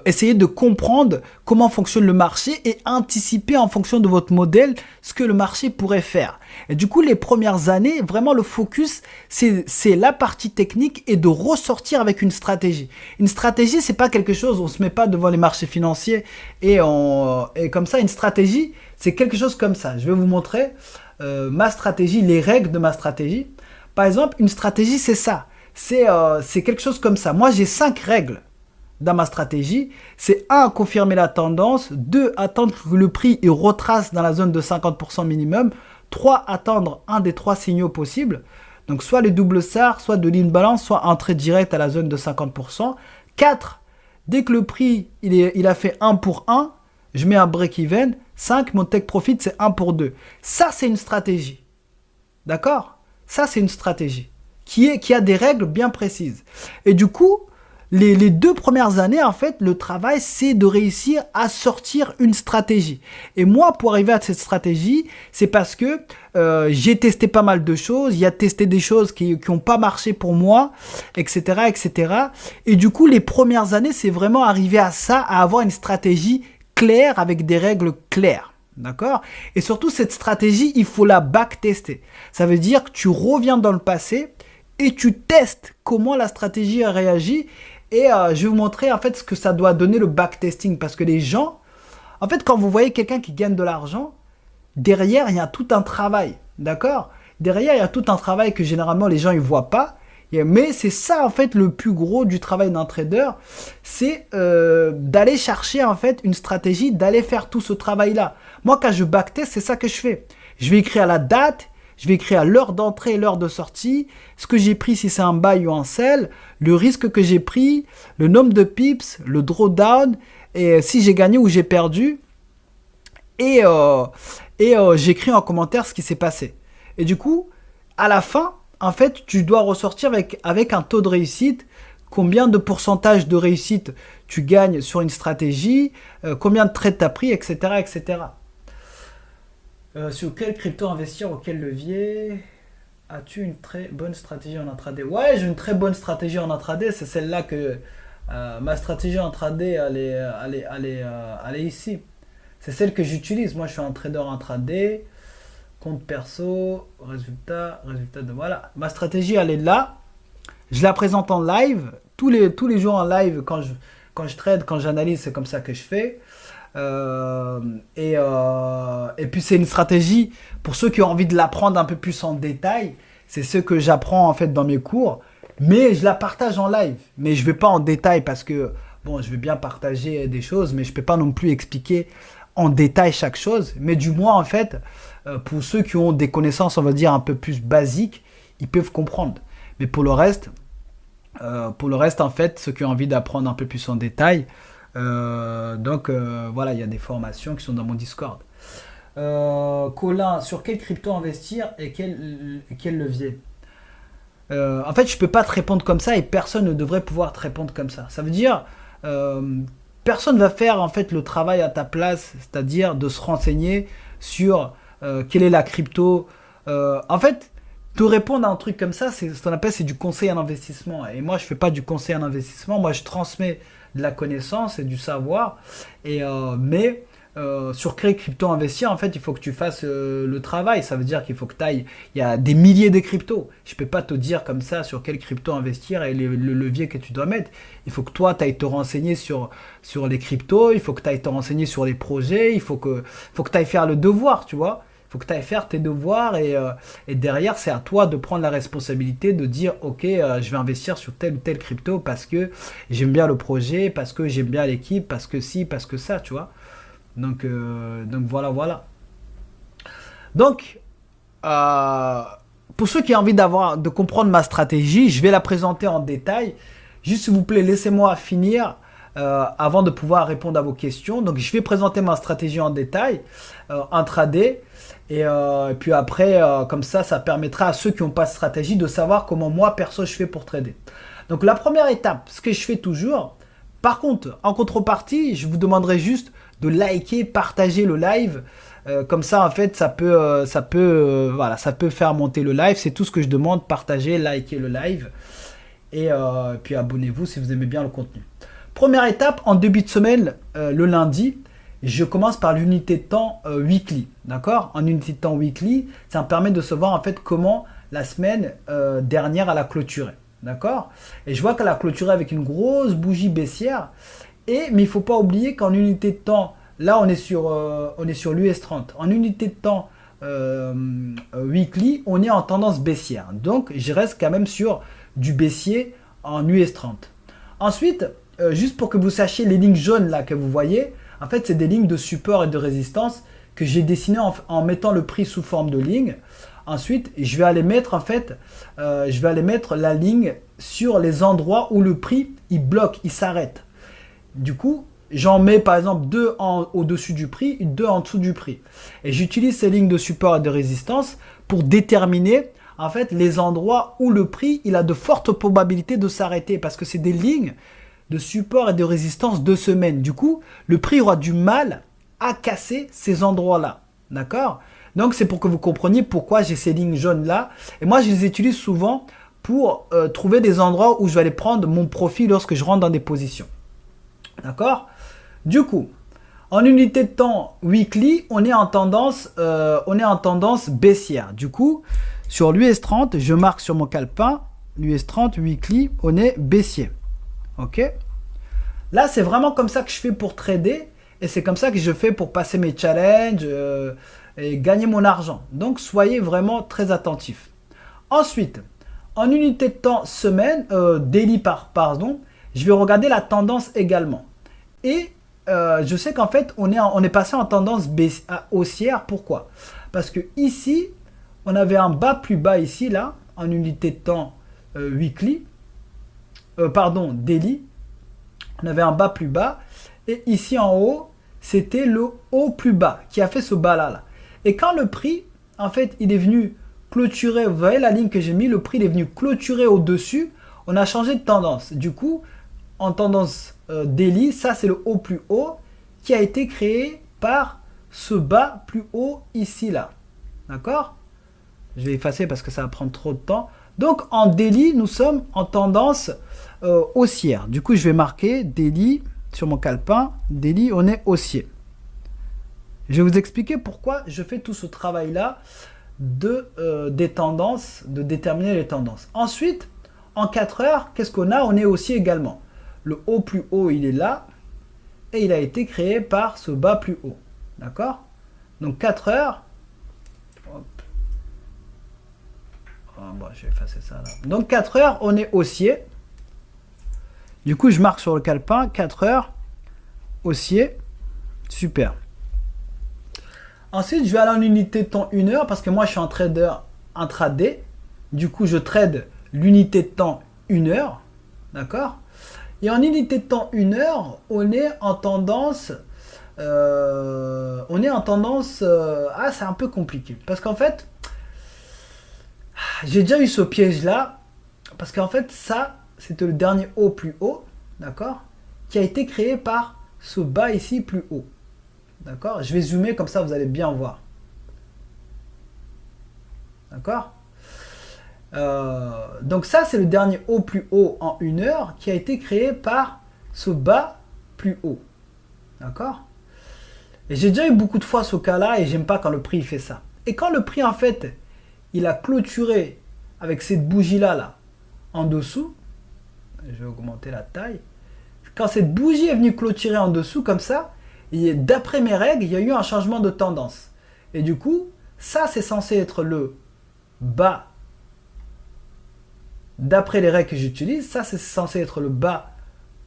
essayer de comprendre comment fonctionne le marché et anticiper en fonction de votre modèle ce que le marché pourrait faire. Et du coup, les premières années, vraiment le focus, c'est la partie technique et de ressortir avec une stratégie. Une stratégie, c'est pas quelque chose, on se met pas devant les marchés financiers et comme ça, une stratégie, c'est quelque chose comme ça. Je vais vous montrer ma stratégie, les règles de ma stratégie. Par exemple, une stratégie, c'est ça. C'est quelque chose comme ça. Moi, j'ai 5 règles dans ma stratégie. C'est 1, confirmer la tendance. 2, attendre que le prix il retrace dans la zone de 50% minimum. 3, attendre un des 3 signaux possibles. Donc soit les doubles SAR, soit de l'imbalance, soit entrée directe à la zone de 50%. 4, dès que le prix il a fait 1 pour 1, je mets un break-even. 5, mon take profit c'est 1 pour 2. Ça c'est une stratégie. D'accord? Ça c'est une stratégie qui a des règles bien précises. Et du coup, les 2 premières années, en fait, le travail, c'est de réussir à sortir une stratégie. Et moi, pour arriver à cette stratégie, c'est parce que j'ai testé pas mal de choses. Il y a testé des choses qui n'ont pas marché pour moi, etc., etc. Et du coup, les premières années, c'est vraiment arriver à ça, à avoir une stratégie claire avec des règles claires. D'accord? Et surtout, cette stratégie, il faut la backtester. Ça veut dire que tu reviens dans le passé et tu testes comment la stratégie a réagi. Et je vais vous montrer en fait ce que ça doit donner le backtesting. Parce que les gens, en fait, quand vous voyez quelqu'un qui gagne de l'argent, derrière, il y a tout un travail. D'accord? Derrière, il y a tout un travail que généralement les gens ne voient pas. Mais c'est ça en fait le plus gros du travail d'un trader. C'est d'aller chercher en fait une stratégie, d'aller faire tout ce travail-là. Moi, quand je backtest, c'est ça que je fais. Je vais écrire la date. Je vais écrire l'heure d'entrée et l'heure de sortie, ce que j'ai pris si c'est un buy ou un sell, le risque que j'ai pris, le nombre de pips, le drawdown, et si j'ai gagné ou j'ai perdu. Et j'écris en commentaire ce qui s'est passé. Et du coup, à la fin, en fait, tu dois ressortir avec un taux de réussite, combien de pourcentage de réussite tu gagnes sur une stratégie, combien de trades tu as pris, etc., etc. Sur quel crypto investir, ou quel levier? As-tu une très bonne stratégie en intraday? Ouais, j'ai une très bonne stratégie en intraday. C'est celle-là que ma stratégie en intraday, elle est ici. C'est celle que j'utilise. Moi, je suis un trader intraday. Compte perso, résultat de voilà. Ma stratégie, elle est là. Je la présente en live. Tous les jours en live, quand je trade, quand j'analyse, c'est comme ça que je fais. Et puis c'est une stratégie pour ceux qui ont envie de l'apprendre un peu plus en détail. C'est ce que j'apprends en fait dans mes cours, mais je la partage en live. Mais je vais pas en détail parce que bon, je vais bien partager des choses, mais je peux pas non plus expliquer en détail chaque chose. Mais du moins en fait, pour ceux qui ont des connaissances, on va dire un peu plus basiques, ils peuvent comprendre. Mais pour le reste en fait, ceux qui ont envie d'apprendre un peu plus en détail. Voilà, il y a des formations qui sont dans mon Discord. Colin, sur quel crypto investir et quel levier? En fait, je peux pas te répondre comme ça et personne ne devrait pouvoir te répondre comme ça. Ça veut dire personne va faire en fait le travail à ta place, c'est-à-dire de se renseigner sur quelle est la crypto. En fait, te répondre à un truc comme ça, c'est ce qu'on appelle c'est du conseil en investissement. Et moi, je fais pas du conseil en investissement. Moi, je transmets de la connaissance et du savoir. Mais sur Créer Crypto Investir, en fait, il faut que tu fasses le travail. Ça veut dire qu'il faut que tu ailles. Il y a des milliers de cryptos. Je peux pas te dire comme ça sur quelle crypto investir et le levier que tu dois mettre. Il faut que toi, tu ailles te renseigner sur les cryptos. Il faut que tu ailles te renseigner sur les projets. Il faut que tu ailles faire le devoir, tu vois. Il faut que tu ailles faire tes devoirs et derrière, c'est à toi de prendre la responsabilité de dire ok, je vais investir sur telle ou telle crypto parce que j'aime bien le projet, parce que j'aime bien l'équipe, parce que si, parce que ça, tu vois. Donc voilà. Donc, pour ceux qui ont envie de comprendre ma stratégie, je vais la présenter en détail. Juste s'il vous plaît, laissez-moi finir avant de pouvoir répondre à vos questions. Donc, je vais présenter ma stratégie en détail, intraday. Et puis après, comme ça permettra à ceux qui n'ont pas de stratégie de savoir comment moi, perso, je fais pour trader. Donc, la première étape, ce que je fais toujours, par contre, en contrepartie, je vous demanderai juste de liker, partager le live. Comme ça, en fait, ça peut faire monter le live. C'est tout ce que je demande, partager, liker le live. Et puis abonnez-vous si vous aimez bien le contenu. Première étape, en début de semaine, le lundi, je commence par l'unité de temps weekly. D'accord? En unité de temps weekly, ça me permet de savoir en fait comment la semaine dernière elle a clôturé. D'accord? Et je vois qu'elle a clôturé avec une grosse bougie baissière. Mais il ne faut pas oublier qu'en unité de temps, là on est sur l'US 30. En unité de temps weekly, on est en tendance baissière. Donc je reste quand même sur du baissier en US 30. Ensuite, juste pour que vous sachiez les lignes jaunes là que vous voyez, en fait c'est des lignes de support et de résistance que j'ai dessinées en mettant le prix sous forme de ligne. Ensuite, je vais aller mettre la ligne sur les endroits où le prix il bloque, il s'arrête. Du coup, j'en mets par exemple 2 au-dessus du prix, 2 en dessous du prix. Et j'utilise ces lignes de support et de résistance pour déterminer en fait les endroits où le prix il a de fortes probabilités de s'arrêter parce que c'est des lignes de support et de résistance de semaine. Du coup, le prix aura du mal à casser ces endroits-là. D'accord? Donc, c'est pour que vous compreniez pourquoi j'ai ces lignes jaunes-là. Et moi, je les utilise souvent pour trouver des endroits où je vais aller prendre mon profit lorsque je rentre dans des positions. D'accord? Du coup, en unité de temps weekly, on est en tendance baissière. Du coup, sur l'US 30, je marque sur mon calepin, l'US 30 weekly, on est baissier. Ok? Là, c'est vraiment comme ça que je fais pour trader et c'est comme ça que je fais pour passer mes challenges et gagner mon argent. Donc, soyez vraiment très attentifs. Ensuite, en unité de temps semaine, daily pardon, je vais regarder la tendance également. Et je sais qu'en fait, on est passé en tendance haussière. Pourquoi? Parce que ici, on avait un bas plus bas ici, là, en unité de temps weekly. Daily. On avait un bas plus bas. Et ici en haut, c'était le haut plus bas qui a fait ce bas-là. Et quand le prix, en fait, il est venu clôturer, vous voyez la ligne que j'ai mis, le prix il est venu clôturer au-dessus, on a changé de tendance. Du coup, en tendance daily, ça c'est le haut plus haut qui a été créé par ce bas plus haut ici là. D'accord? Je vais effacer parce que ça va prendre trop de temps. Donc en daily, nous sommes en tendance haussière. Du coup, je vais marquer daily sur mon calepin. Daily, on est haussier. Je vais vous expliquer pourquoi je fais tout ce travail là des tendances, de déterminer les tendances. Ensuite, en 4 heures, qu'est-ce qu'on a? On est haussier également. Le haut plus haut, il est là. Et il a été créé par ce bas plus haut. D'accord? Donc 4 heures. Hop. Oh, bon, je vais effacer ça là. Donc 4 heures, on est haussier. Du coup, je marque sur le calepin 4 heures, haussier. Super. Ensuite, je vais aller en unité de temps 1 heure parce que moi, je suis un trader intraday. Du coup, je trade l'unité de temps 1 heure. D'accord? Et en unité de temps 1 heure, on est en tendance... c'est un peu compliqué. Parce qu'en fait, j'ai déjà eu ce piège-là. Parce qu'en fait, ça, c'était le dernier haut plus haut. D'accord? Qui a été créé par ce bas ici plus haut. D'accord? Je vais zoomer comme ça, vous allez bien voir. D'accord. Donc ça, c'est le dernier haut plus haut en 1 heure qui a été créé par ce bas plus haut. D'accord. Et j'ai déjà eu beaucoup de fois ce cas-là et j'aime pas quand le prix fait ça. Et quand le prix, en fait, il a clôturé avec cette bougie-là, là, en dessous, je vais augmenter la taille. Quand cette bougie est venue clôturer en dessous comme ça, d'après mes règles, il y a eu un changement de tendance. Et du coup, ça, c'est censé être le bas. D'après les règles que j'utilise, ça, c'est censé être le bas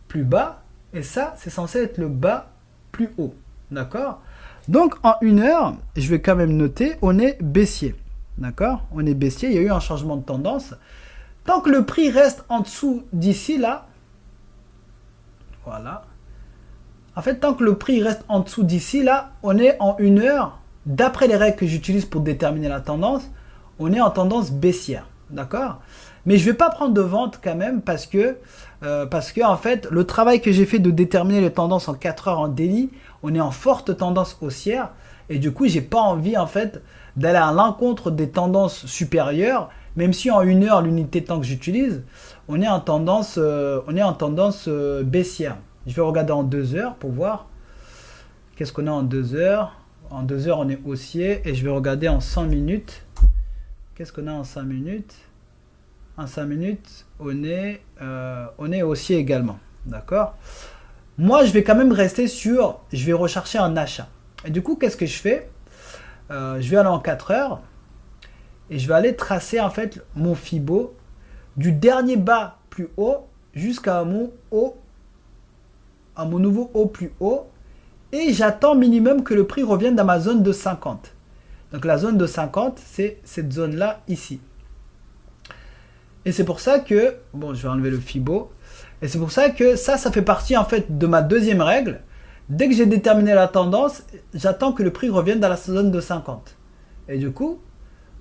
plus bas. Et ça, c'est censé être le bas plus haut. D'accord? Donc, en 1 heure, je vais quand même noter, on est baissier. D'accord? On est baissier, il y a eu un changement de tendance. Tant que le prix reste en dessous d'ici, là, voilà. En fait, tant que le prix reste en dessous d'ici, là, on est en 1 heure, d'après les règles que j'utilise pour déterminer la tendance, on est en tendance baissière. D'accord? Mais je ne vais pas prendre de vente quand même parce que en fait, le travail que j'ai fait de déterminer les tendances en 4 heures en daily, on est en forte tendance haussière. Et du coup, j'ai pas envie en fait d'aller à l'encontre des tendances supérieures, même si en 1 heure, l'unité de temps que j'utilise, on est en tendance, baissière. Je vais regarder en 2 heures pour voir qu'est-ce qu'on a en 2 heures. En 2 heures, on est haussier et je vais regarder en 100 minutes. Qu'est-ce qu'on a en 5 minutes? En 5 minutes, on est haussier également. D'accord? Moi, je vais quand même rester sur... Je vais rechercher un achat. Et du coup, qu'est-ce que je fais? Je vais aller en 4 heures. Et je vais aller tracer en fait mon Fibo du dernier bas plus haut jusqu'à mon haut, à mon nouveau haut plus haut. Et j'attends minimum que le prix revienne dans ma zone de 50. Donc la zone de 50, c'est cette zone-là ici. Et c'est pour ça que, bon, je vais enlever le Fibo. Et c'est pour ça que ça fait partie en fait de ma deuxième règle. Dès que j'ai déterminé la tendance, j'attends que le prix revienne dans la zone de 50. Et du coup,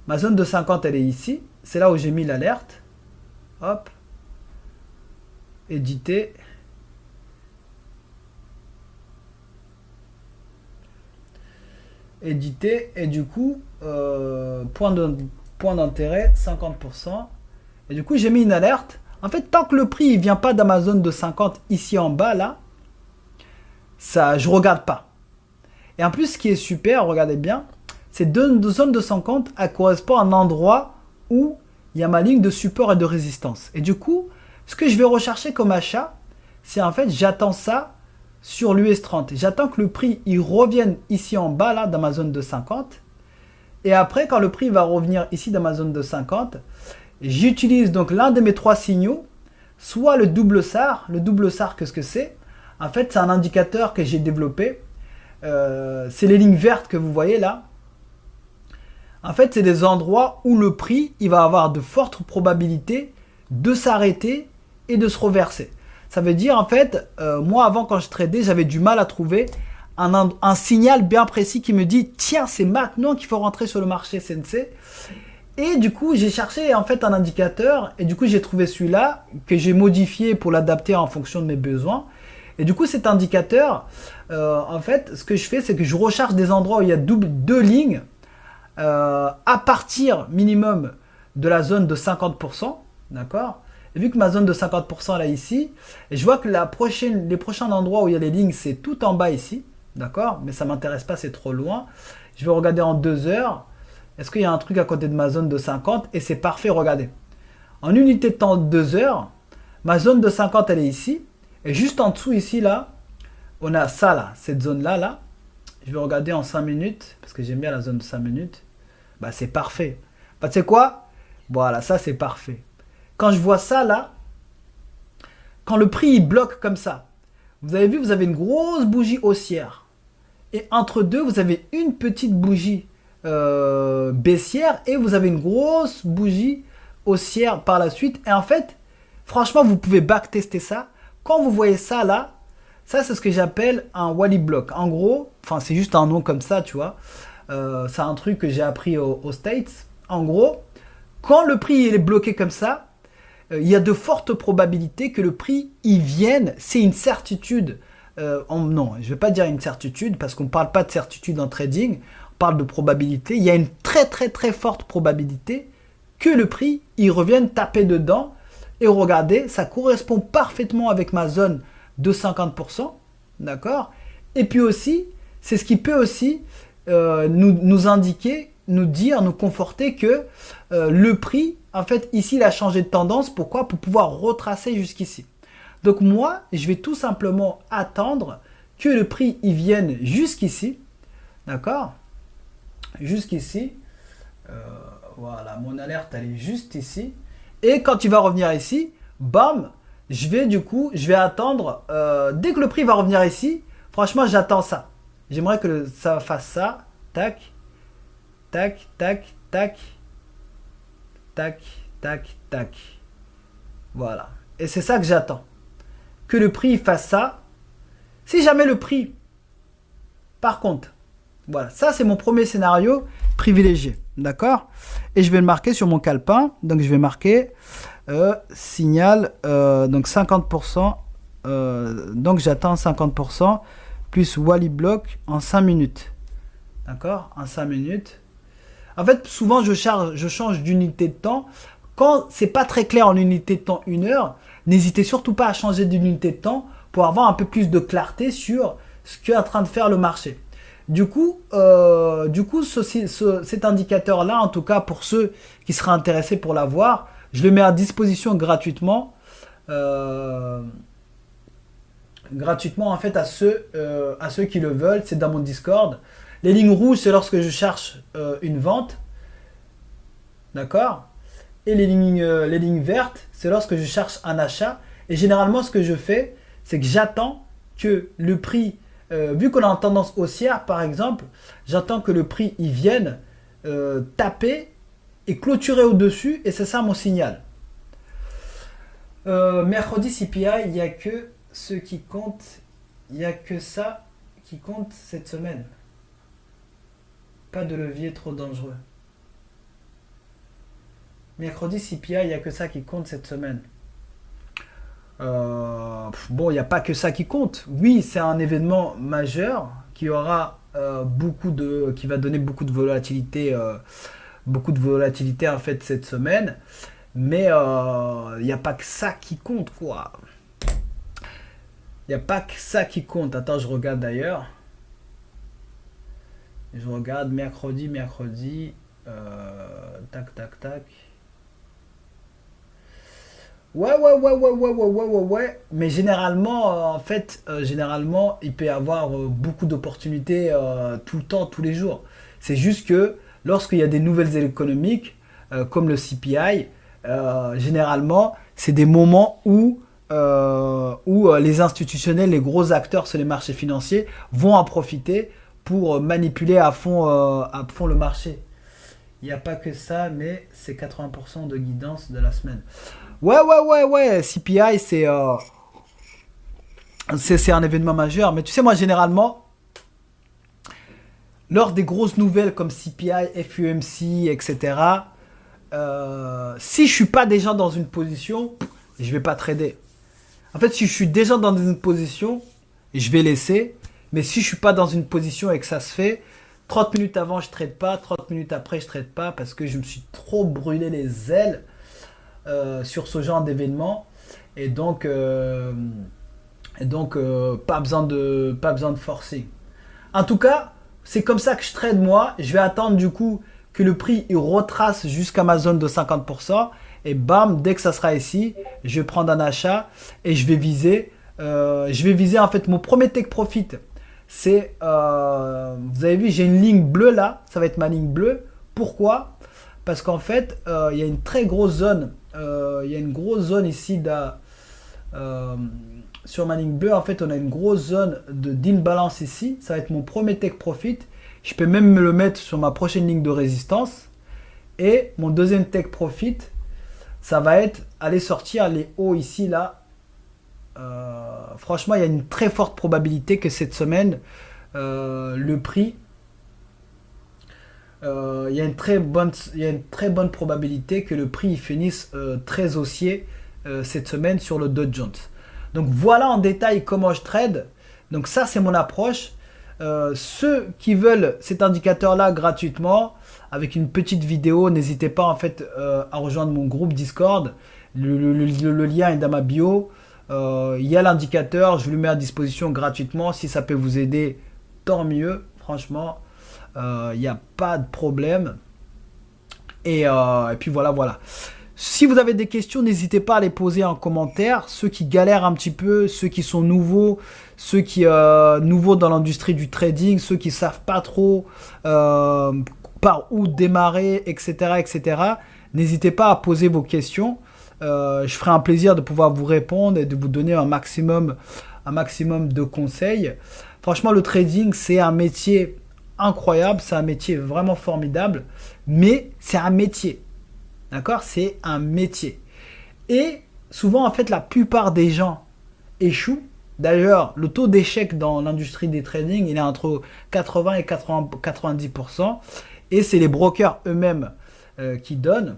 ma zone de 50, elle est ici. C'est là où j'ai mis l'alerte. Hop. Éditer. Éditer. Et du coup, point d'intérêt, 50%. Et du coup, j'ai mis une alerte. En fait, tant que le prix ne vient pas dans ma zone de 50 ici en bas, là, ça, je ne regarde pas. Et en plus, ce qui est super, regardez bien, ces deux zones de 50, elles correspondent à un endroit où il y a ma ligne de support et de résistance. Et du coup, ce que je vais rechercher comme achat, c'est en fait, j'attends ça sur l'US 30. J'attends que le prix il revienne ici en bas, là, dans ma zone de 50. Et après, quand le prix va revenir ici dans ma zone de 50, j'utilise donc l'un de mes 3 signaux, soit le double SAR. Le double SAR, qu'est-ce que c'est? En fait, c'est un indicateur que j'ai développé. C'est les lignes vertes que vous voyez là. En fait, c'est des endroits où le prix il va avoir de fortes probabilités de s'arrêter et de se reverser. Ça veut dire, en fait, moi avant quand je tradais, j'avais du mal à trouver un signal bien précis qui me dit tiens, c'est maintenant qu'il faut rentrer sur le marché Sensei. Et du coup, j'ai cherché en fait un indicateur et du coup, j'ai trouvé celui-là que j'ai modifié pour l'adapter en fonction de mes besoins. Et du coup, cet indicateur, en fait, ce que je fais, c'est que je recherche des endroits où il y a deux lignes à partir minimum de la zone de 50%, d'accord? Et vu que ma zone de 50% là ici, et je vois que les prochains endroits où il y a les lignes, c'est tout en bas ici, d'accord? Mais ça ne m'intéresse pas, c'est trop loin. Je vais regarder en 2 heures. Est-ce qu'il y a un truc à côté de ma zone de 50? Et c'est parfait, regardez. En unité de temps de 2 heures, ma zone de 50, elle est ici. Et juste en dessous, ici, là, on a ça, là, cette zone-là, là. Je vais regarder en 5 minutes, parce que j'aime bien la zone de 5 minutes. Bah, c'est parfait. Bah, tu sais quoi? Voilà, ça, c'est parfait. Quand je vois ça, là, quand le prix, il bloque comme ça, vous avez vu, vous avez une grosse bougie haussière. Et entre deux, vous avez une petite bougie baissière et vous avez une grosse bougie haussière par la suite. Et en fait, franchement, vous pouvez backtester ça. Quand vous voyez ça là, ça c'est ce que j'appelle un Wally Block. En gros, enfin c'est juste un nom comme ça, tu vois. C'est un truc que j'ai appris aux States. En gros, quand le prix il est bloqué comme ça, il y a de fortes probabilités que le prix il vienne. C'est une certitude. Non, je ne vais pas dire une certitude parce qu'on ne parle pas de certitude en trading. On parle de probabilité, il y a une très forte probabilité que le prix, il revienne taper dedans. Et regardez, ça correspond parfaitement avec ma zone de 50%. D'accord? Et puis aussi, c'est ce qui peut aussi nous indiquer, nous dire, nous conforter que le prix, en fait, ici, il a changé de tendance. Pourquoi? Pour pouvoir retracer jusqu'ici. Donc moi, je vais tout simplement attendre que le prix il vienne jusqu'ici. D'accord? Jusqu'ici. Voilà, mon alerte, elle est juste ici. Et quand il va revenir ici, bam, je vais attendre. Dès que le prix va revenir ici, franchement, j'attends ça. J'aimerais que ça fasse ça. Tac, tac, tac, tac, tac, tac, tac. Voilà. Et c'est ça que j'attends. Que le prix fasse ça. Si jamais le prix, par contre, voilà, ça c'est mon premier scénario privilégié. D'accord? Et je vais le marquer sur mon calepin. Donc je vais marquer signal, donc 50%. Donc j'attends 50% plus Wally Block en 5 minutes. D'accord? En 5 minutes. En fait, souvent je change d'unité de temps. Quand c'est pas très clair en unité de temps 1 heure, n'hésitez surtout pas à changer d'unité de temps pour avoir un peu plus de clarté sur ce qu'est en train de faire le marché. Du coup cet indicateur-là, en tout cas pour ceux qui seraient intéressés pour l'avoir, je le mets à disposition gratuitement. Gratuitement en fait à ceux qui le veulent. C'est dans mon Discord. Les lignes rouges, c'est lorsque je cherche une vente. D'accord? Et les lignes vertes, c'est lorsque je cherche un achat. Et généralement, ce que je fais, c'est que j'attends que le prix, vu qu'on a une tendance haussière, par exemple, j'attends que le prix il vienne taper et clôturer au-dessus. Et c'est ça mon signal. Mercredi CPI, il n'y a que ce qui compte. Il n'y a que ça qui compte cette semaine. Pas de levier trop dangereux. Mercredi CPI, il n'y a que ça qui compte cette semaine. Bon, il n'y a pas que ça qui compte. Oui, c'est un événement majeur qui aura qui va donner beaucoup de volatilité en fait cette semaine. Mais il n'y a pas que ça qui compte, quoi. Il n'y a pas que ça qui compte. Attends, je regarde d'ailleurs. Je regarde mercredi. Tac, tac, tac. Ouais. Mais généralement, en fait, il peut y avoir beaucoup d'opportunités tout le temps, tous les jours. C'est juste que lorsqu'il y a des nouvelles économiques, comme le CPI, généralement, c'est des moments où les institutionnels, les gros acteurs sur les marchés financiers vont en profiter pour manipuler à fond le marché. Il n'y a pas que ça, mais c'est 80% de guidance de la semaine. Ouais. CPI, c'est un événement majeur. Mais tu sais, moi, généralement, lors des grosses nouvelles comme CPI, FUMC, etc., si je suis pas déjà dans une position, je vais pas trader. En fait, si je suis déjà dans une position, je vais laisser. Mais si je suis pas dans une position et que ça se fait, 30 minutes avant, je trade pas. 30 minutes après, je trade pas parce que je me suis trop brûlé les ailes sur ce genre d'événement. Et donc, pas besoin de forcer. En tout cas, c'est comme ça que je trade moi. Je vais attendre du coup que le prix il retrace jusqu'à ma zone de 50%. Et bam, dès que ça sera ici, je vais prendre un achat et je vais viser en fait mon premier take profit. C'est, vous avez vu, j'ai une ligne bleue là, ça va être ma ligne bleue. Pourquoi? Parce qu'en fait, il y a une très grosse zone, il y a une grosse zone ici sur ma ligne bleue. En fait, on a une grosse zone d'imbalance ici. Ça va être mon premier take profit. Je peux même me le mettre sur ma prochaine ligne de résistance. Et mon deuxième take profit, ça va être aller sortir les hauts ici là. Franchement, il y a une très forte probabilité que cette semaine, le prix, il y a une très bonne probabilité que le prix finisse très haussier cette semaine sur le Dow Jones. Donc voilà en détail comment je trade. Donc ça, c'est mon approche. Ceux qui veulent cet indicateur-là gratuitement, avec une petite vidéo, n'hésitez pas en fait à rejoindre mon groupe Discord. Le lien est dans ma bio. Il y a l'indicateur, je vous le mets à disposition gratuitement. Si ça peut vous aider, tant mieux. Franchement, il n'y a pas de problème. Et puis voilà. Si vous avez des questions, n'hésitez pas à les poser en commentaire. Ceux qui galèrent un petit peu, ceux qui sont nouveaux, ceux qui nouveaux dans l'industrie du trading, ceux qui savent pas trop par où démarrer, etc. N'hésitez pas à poser vos questions. Je ferai un plaisir de pouvoir vous répondre et de vous donner un maximum de conseils. Franchement, le trading, c'est un métier incroyable, c'est un métier vraiment formidable, mais c'est un métier. D'accord? C'est un métier. Et souvent, en fait, la plupart des gens échouent. D'ailleurs, le taux d'échec dans l'industrie des trading, il est entre 80 et 90%. Et c'est les brokers eux-mêmes qui donnent.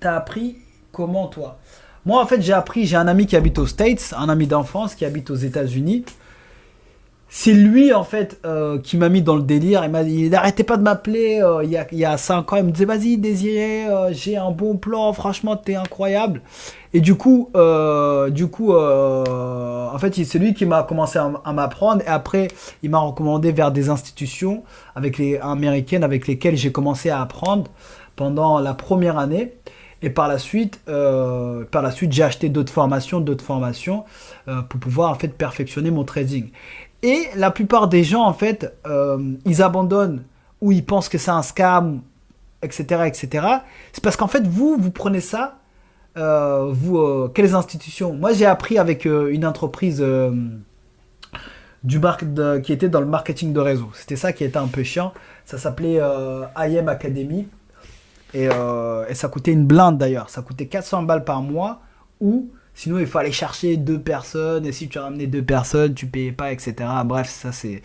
T'as appris comment, toi? Moi, en fait, j'ai un ami qui habite aux States, un ami d'enfance qui habite aux États-Unis. C'est lui, en fait, qui m'a mis dans le délire. Il n'arrêtait pas de m'appeler il y a 5 ans. Il me disait, vas-y, Désiré, j'ai un bon plan. Franchement, t'es incroyable. Et du coup, en fait, c'est lui qui m'a commencé à m'apprendre. Et après, il m'a recommandé vers des institutions américaines avec lesquelles j'ai commencé à apprendre pendant la première année. Et par la suite, j'ai acheté d'autres formations pour pouvoir, en fait, perfectionner mon trading. Et la plupart des gens, en fait, ils abandonnent ou ils pensent que c'est un scam, etc. C'est parce qu'en fait, vous prenez ça, quelles institutions? Moi, j'ai appris avec une entreprise qui était dans le marketing de réseau. C'était ça qui était un peu chiant. Ça s'appelait IM Academy. Et ça coûtait une blinde d'ailleurs. Ça coûtait 400 balles par mois ou... Sinon, il fallait chercher 2 personnes. Et si tu ramenais 2 personnes, tu payais pas, etc. Bref, ça, c'est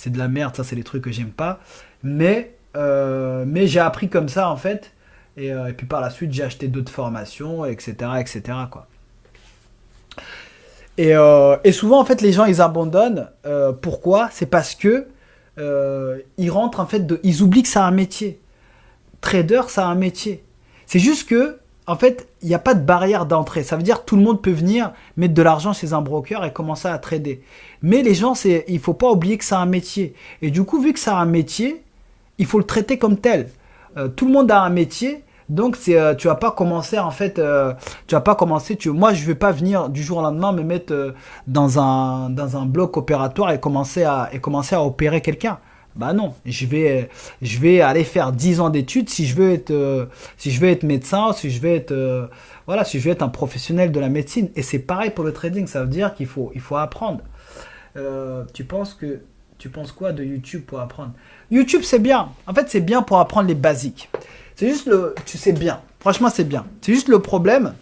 de la merde. Ça, c'est des trucs que j'aime pas. Mais j'ai appris comme ça, en fait. Et puis par la suite, j'ai acheté d'autres formations, etc. quoi. Et souvent, en fait, les gens, ils abandonnent. Pourquoi? C'est parce que ils rentrent, en fait, ils oublient que c'est un métier. Trader, c'est un métier. C'est juste que en fait, il n'y a pas de barrière d'entrée. Ça veut dire que tout le monde peut venir mettre de l'argent chez un broker et commencer à trader. Mais les gens, il ne faut pas oublier que c'est un métier. Et du coup, vu que c'est un métier, il faut le traiter comme tel. Tout le monde a un métier. Donc, tu ne vas pas commencer, en fait, moi, je ne vais pas venir du jour au lendemain me mettre dans un bloc opératoire et commencer à opérer quelqu'un. Bah non, je vais aller faire 10 ans d'études si je veux être médecin, si je veux être un professionnel de la médecine. Et c'est pareil pour le trading, ça veut dire qu'il faut apprendre. Tu penses quoi de YouTube pour apprendre? YouTube, c'est bien. En fait, c'est bien pour apprendre les basiques. C'est juste tu sais bien. Franchement, c'est bien. C'est juste le problème.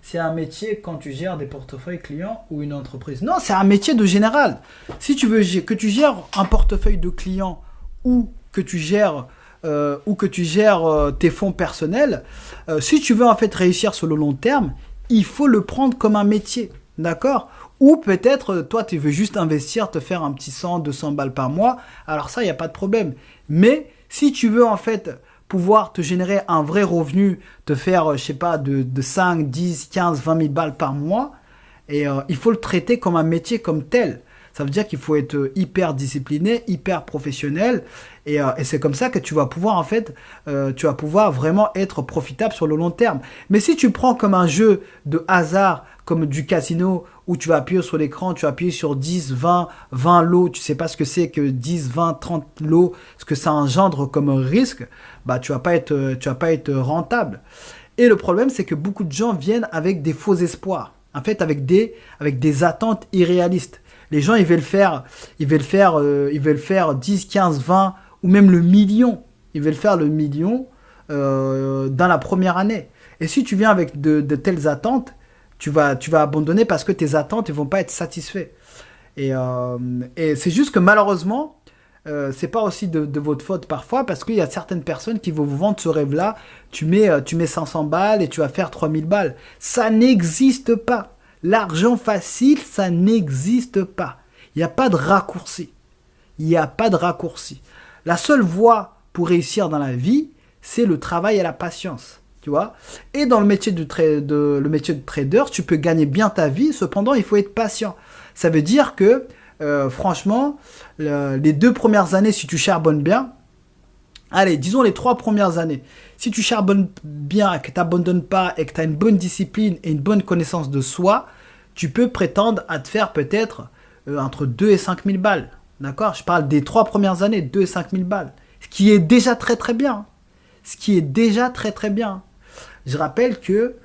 C'est un métier quand tu gères des portefeuilles clients ou une entreprise. Non, c'est un métier de général. Si tu veux que tu gères un portefeuille de clients ou que tu gères tes fonds personnels, si tu veux en fait réussir sur le long terme, il faut le prendre comme un métier, d'accord? Ou peut-être, toi, tu veux juste investir, te faire un petit 100, 200 balles par mois. Alors ça, il n'y a pas de problème. Mais si tu veux en fait pouvoir te générer un vrai revenu, te faire, je sais pas, de 5, 10, 15, 20 000 balles par mois, et il faut le traiter comme un métier comme tel. Ça veut dire qu'il faut être hyper discipliné, hyper professionnel, et c'est comme ça que tu vas pouvoir en fait, tu vas pouvoir vraiment être profitable sur le long terme. Mais si tu prends comme un jeu de hasard, comme du casino, où tu vas appuyer sur l'écran, tu vas appuyer sur 10, 20 lots, tu sais pas ce que c'est que 10, 20, 30 lots, ce que ça engendre comme risque, bah tu vas pas être rentable. Et le problème, c'est que beaucoup de gens viennent avec des faux espoirs, en fait avec des attentes irréalistes. Les gens, ils veulent faire 10, 15, 20 ou même le million. Ils veulent faire le million dans la première année. Et si tu viens avec de telles attentes, tu vas abandonner parce que tes attentes ne vont pas être satisfaites. Et c'est juste que malheureusement, c'est pas aussi de votre faute parfois parce qu'il y a certaines personnes qui vont vous vendre ce rêve-là. Tu mets 500 balles et tu vas faire 3000 balles. Ça n'existe pas. L'argent facile, ça n'existe pas. Il n'y a pas de raccourci. Il n'y a pas de raccourci. La seule voie pour réussir dans la vie, c'est le travail et la patience. Tu vois. Et dans le métier de trader, tu peux gagner bien ta vie. Cependant, il faut être patient. Ça veut dire que, franchement, les 2 premières années, si tu charbonnes bien, allez, disons les 3 premières années, si tu charbonnes bien, que tu n'abandonnes pas et que tu as une bonne discipline et une bonne connaissance de soi, tu peux prétendre à te faire peut-être entre 2 et 5 000 balles. D'accord? Je parle des 3 premières années, 2 et 5 000 balles. Ce qui est déjà très très bien. Ce qui est déjà très très bien. Je rappelle que,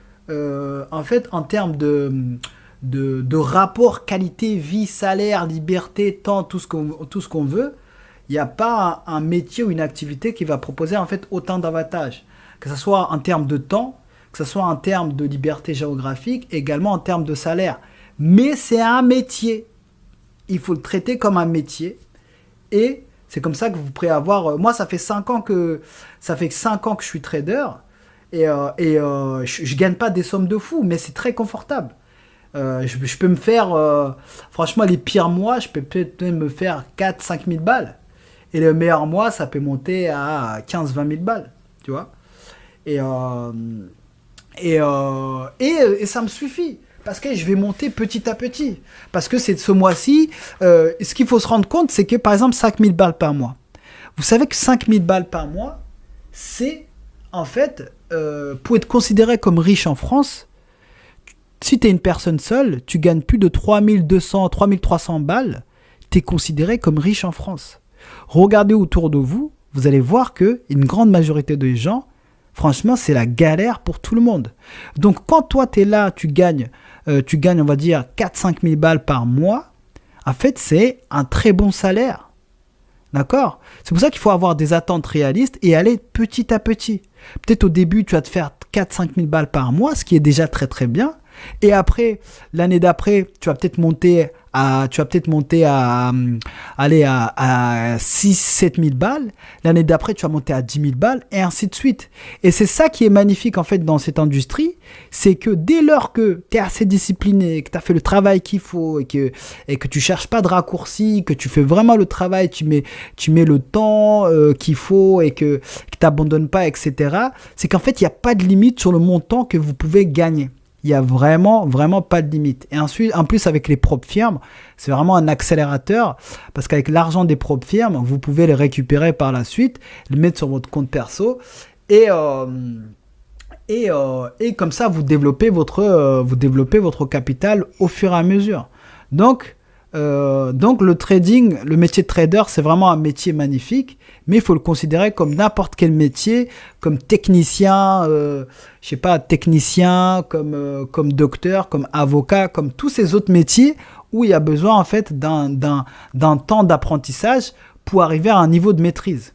en fait, en termes de rapport qualité, vie, salaire, liberté, temps, tout ce qu'on veut, il n'y a pas un métier ou une activité qui va proposer en fait autant d'avantages. Que ce soit en termes de temps, que ce soit en termes de liberté géographique, également en termes de salaire. Mais c'est un métier. Il faut le traiter comme un métier. Et c'est comme ça que vous pourrez avoir... moi, ça fait 5 ans que je suis trader. Et je gagne pas des sommes de fou, mais c'est très confortable. Je peux me faire... franchement, les pires mois, je peux peut-être me faire 4-5 000 balles. Et le meilleur mois, ça peut monter à 15-20 000 balles. Tu vois. Et ça me suffit. Parce que je vais monter petit à petit. Parce que c'est ce mois-ci, ce qu'il faut se rendre compte, c'est que par exemple 5 000 balles par mois. Vous savez que 5 000 balles par mois, c'est en fait, pour être considéré comme riche en France, si tu es une personne seule, tu gagnes plus de 3 200, 3 300 balles, tu es considéré comme riche en France. Regardez autour de vous, vous allez voir que une grande majorité des gens, franchement, c'est la galère pour tout le monde. Donc, quand toi, tu es là, tu gagnes, on va dire, 4-5 000 balles par mois, en fait, c'est un très bon salaire. D'accord? C'est pour ça qu'il faut avoir des attentes réalistes et aller petit à petit. Peut-être au début, tu vas te faire 4-5 000 balles par mois, ce qui est déjà très très bien. Et après, l'année d'après, tu vas peut-être monter à 6-7 000 balles. L'année d'après, tu vas monter à 10 000 balles et ainsi de suite. Et c'est ça qui est magnifique en fait dans cette industrie, c'est que dès lors que tu es assez discipliné, que tu as fait le travail qu'il faut et que tu cherches pas de raccourcis, que tu fais vraiment le travail, tu mets le temps qu'il faut et que tu n'abandonnes pas, etc. C'est qu'en fait, il n'y a pas de limite sur le montant que vous pouvez gagner. Il n'y a vraiment, vraiment pas de limite. Et ensuite, en plus, avec les propres firmes, c'est vraiment un accélérateur parce qu'avec l'argent des propres firmes, vous pouvez les récupérer par la suite, le mettre sur votre compte perso et comme ça, vous développez votre capital au fur et à mesure. Donc le trading, le métier de trader, c'est vraiment un métier magnifique, mais il faut le considérer comme n'importe quel métier, comme technicien, comme docteur, comme avocat, comme tous ces autres métiers où il y a besoin en fait d'un temps d'apprentissage pour arriver à un niveau de maîtrise.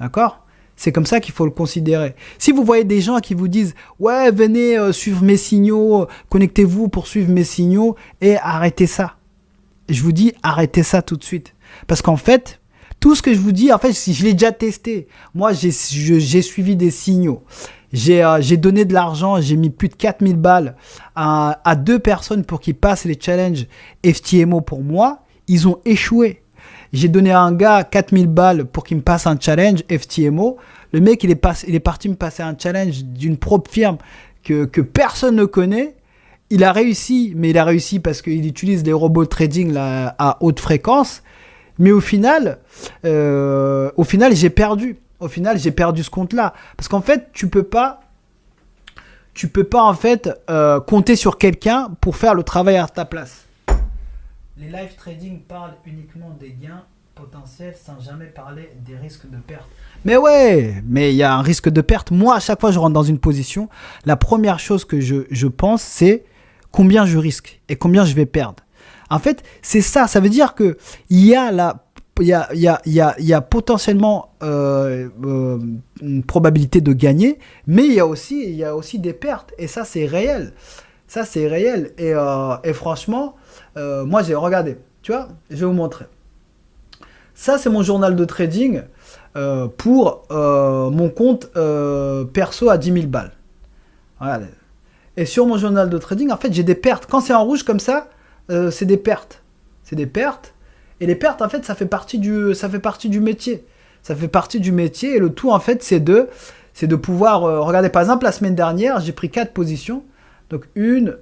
D'accord ? C'est comme ça qu'il faut le considérer. Si vous voyez des gens qui vous disent « Ouais, venez suivre mes signaux, connectez-vous pour suivre mes signaux » et arrêtez ça. Je vous dis, arrêtez ça tout de suite. Parce qu'en fait, tout ce que je vous dis, en fait, je l'ai déjà testé. Moi, j'ai suivi des signaux. J'ai donné de l'argent, j'ai mis plus de 4 000 balles à 2 personnes pour qu'ils passent les challenges FTMO pour moi. Ils ont échoué. J'ai donné à un gars 4 000 balles pour qu'il me passe un challenge FTMO. Le mec, il est parti me passer un challenge d'une propre firme que personne ne connaît. Il a réussi, mais il a réussi parce qu'il utilise des robots trading là, à haute fréquence. Mais au final, j'ai perdu. Au final, j'ai perdu ce compte-là. Parce qu'en fait, tu peux pas en fait compter sur quelqu'un pour faire le travail à ta place. Les live trading parlent uniquement des gains potentiels sans jamais parler des risques de perte. Mais ouais, mais il y a un risque de perte. Moi, à chaque fois que je rentre dans une position, la première chose que je pense, c'est combien je risque et combien je vais perdre. En fait, c'est ça. Ça veut dire que il y a potentiellement une probabilité de gagner, mais il y a aussi des pertes. Et ça, c'est réel. Ça, c'est réel. Et franchement, moi, j'ai regardé. Tu vois, je vais vous montrer. Ça, c'est mon journal de trading pour mon compte perso à 10 000 balles. Regardez. Et sur mon journal de trading, en fait, j'ai des pertes. Quand c'est en rouge comme ça, c'est des pertes. C'est des pertes. Et les pertes, en fait, ça fait partie du métier. Ça fait partie du métier. Et le tout, en fait, c'est de pouvoir... regardez, par exemple, la semaine dernière, j'ai pris 4 positions. Donc, 1,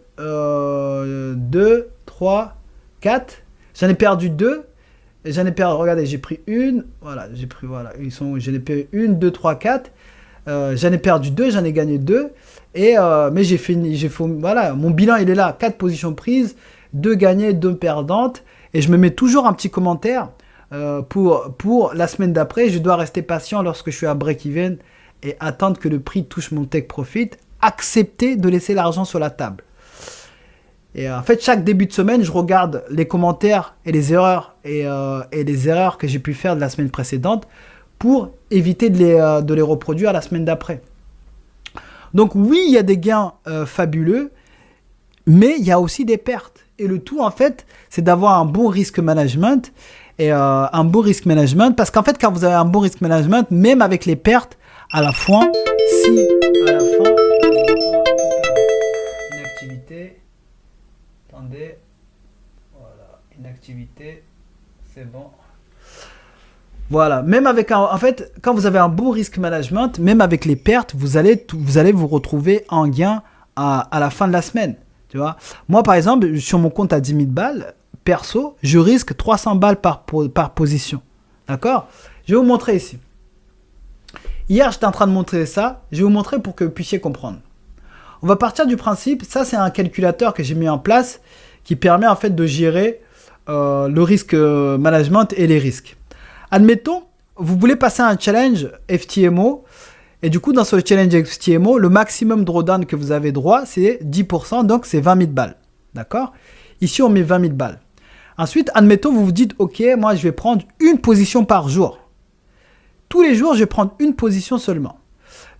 2, 3, 4. J'en ai perdu 2. Et j'en ai perdu... Regardez, j'ai pris 1. Voilà, j'ai pris... Voilà, j'en ai perdu 1, 2, 3, 4. J'en ai perdu 2, j'en ai gagné 2. Mais voilà, mon bilan, il est là. 4 positions prises, 2 gagnées, 2 perdantes. Et je me mets toujours un petit commentaire pour la semaine d'après. Je dois rester patient lorsque je suis à break-even et attendre que le prix touche mon take profit. Accepter de laisser l'argent sur la table. Et en fait, chaque début de semaine, je regarde les commentaires et les erreurs et les erreurs que j'ai pu faire de la semaine précédente pour éviter de les reproduire la semaine d'après. Donc oui, il y a des gains fabuleux, mais il y a aussi des pertes. Et le tout, en fait, c'est d'avoir un bon risk management. Et un bon risk management, parce qu'en fait, quand vous avez un bon risk management, même avec les pertes, à la fin, inactivité, attendez, voilà, inactivité, c'est bon. Voilà, même avec en fait, quand vous avez un bon risk management, même avec les pertes, vous allez vous retrouver en gain à la fin de la semaine. Tu vois, moi, par exemple, sur mon compte à 10 000 balles, perso, je risque 300 balles par position. D'accord? Je vais vous montrer ici. Hier, j'étais en train de montrer ça. Je vais vous montrer pour que vous puissiez comprendre. On va partir du principe, ça, c'est un calculateur que j'ai mis en place qui permet en fait de gérer le risque management et les risques. Admettons, vous voulez passer un challenge FTMO. Et du coup, dans ce challenge FTMO, le maximum drawdown que vous avez droit, c'est 10%, donc c'est 20 000 balles. D'accord? Ici, on met 20 000 balles. Ensuite, admettons, vous vous dites, ok, moi, je vais prendre une position par jour. Tous les jours, je vais prendre une position seulement.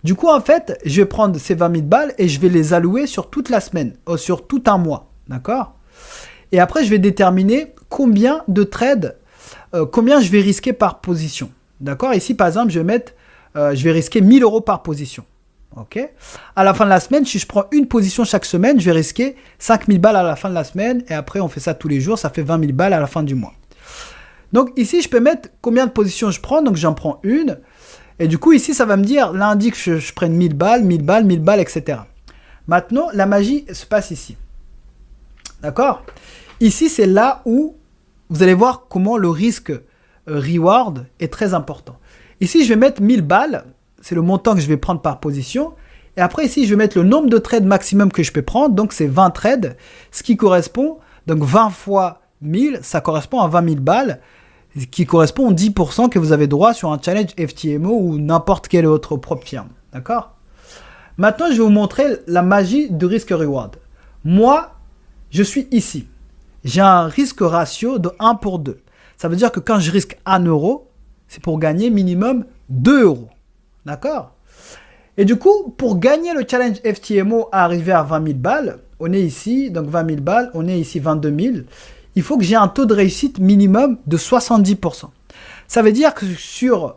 Du coup, en fait, je vais prendre ces 20 000 balles et je vais les allouer sur toute la semaine, sur tout un mois. D'accord? Et après, je vais déterminer combien de trades, combien je vais risquer par position. D'accord? Ici, par exemple, je vais risquer 1 000 € par position. Ok. À la fin de la semaine, si je prends une position chaque semaine, je vais risquer 5 000 balles à la fin de la semaine. Et après, on fait ça tous les jours. Ça fait 20 000 balles à la fin du mois. Donc ici, je peux mettre combien de positions je prends. Donc j'en prends une. Et du coup, ici, ça va me dire lundi que je prenne 1000 balles, 1000 balles, 1000 balles, etc. Maintenant, la magie se passe ici. D'accord? Ici, c'est là où vous allez voir comment le risque reward est très important. Ici, je vais mettre 1000 balles. C'est le montant que je vais prendre par position. Et après, ici, je vais mettre le nombre de trades maximum que je peux prendre. Donc, c'est 20 trades. Ce qui correspond, donc 20 fois 1000, ça correspond à 20 000 balles. Qui correspond aux 10% que vous avez droit sur un challenge FTMO ou n'importe quelle autre propre firme. D'accord? Maintenant, je vais vous montrer la magie du risque reward. Moi, je suis ici. J'ai un risque ratio de 1 pour 2. Ça veut dire que quand je risque 1 euro, c'est pour gagner minimum 2 euros. D'accord? Et du coup, pour gagner le challenge FTMO à arriver à 20 000 balles, on est ici, donc 20 000 balles, on est ici 22 000. Il faut que j'ai un taux de réussite minimum de 70%. Ça veut dire que sur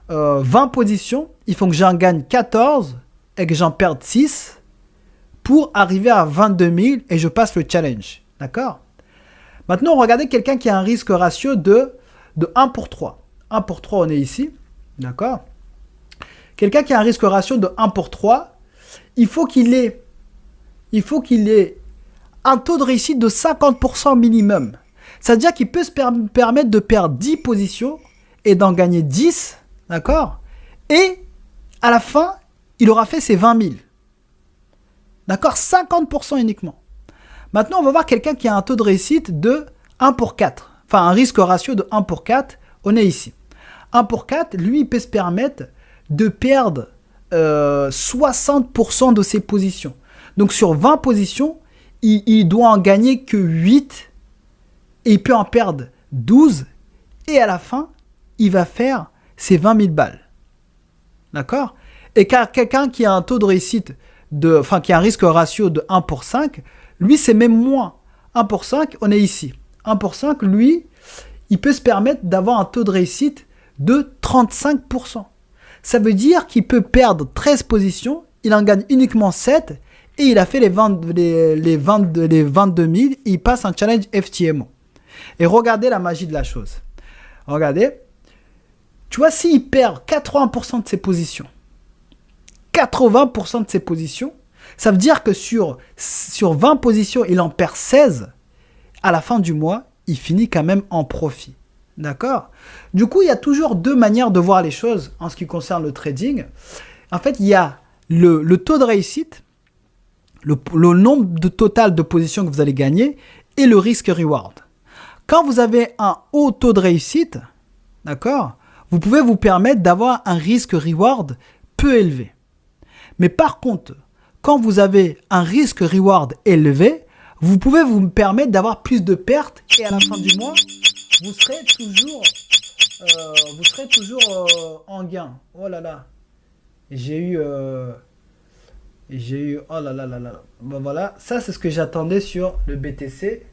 20 positions, il faut que j'en gagne 14 et que j'en perde 6 pour arriver à 22 000 et je passe le challenge. D'accord? Maintenant, regardez quelqu'un qui a un risque ratio de 1 pour 3. 1 pour 3, on est ici. D'accord? Quelqu'un qui a un risque ratio de 1 pour 3, il faut qu'il ait un taux de réussite de 50% minimum. C'est-à-dire qu'il peut se permettre de perdre 10 positions et d'en gagner 10. D'accord? Et à la fin, il aura fait ses 20 000. D'accord? 50% uniquement. Maintenant, on va voir quelqu'un qui a un taux de réussite de 1 pour 4. Enfin, un risque ratio de 1 pour 4. On est ici. 1 pour 4, lui, il peut se permettre de perdre 60% de ses positions. Donc, sur 20 positions, il doit en gagner que 8 et il peut en perdre 12. Et à la fin, il va faire ses 20 000 balles. D'accord? Et quelqu'un qui a un taux de réussite, qui a un risque ratio de 1 pour 5, lui, c'est même moins. 1 pour 5, on est ici. 1 pour 5, lui, il peut se permettre d'avoir un taux de réussite de 35%. Ça veut dire qu'il peut perdre 13 positions, il en gagne uniquement 7 et il a fait les 22 000 et il passe un challenge FTMO. Et regardez la magie de la chose. Regardez. Tu vois, s'il perd 80% de ses positions, 80% de ses positions, ça veut dire que sur 20 positions, il en perd 16. À la fin du mois, il finit quand même en profit. D'accord? Du coup, il y a toujours deux manières de voir les choses en ce qui concerne le trading. En fait, il y a le taux de réussite, le nombre de total de positions que vous allez gagner et le risque-reward. Quand vous avez un haut taux de réussite, d'accord, vous pouvez vous permettre d'avoir un risque-reward peu élevé. Mais par contre, quand vous avez un risque-reward élevé, vous pouvez vous permettre d'avoir plus de pertes et à la fin du mois, vous serez toujours en gain. Oh là là. J'ai eu, oh là là là là. Bon voilà, ça c'est ce que j'attendais sur le BTC.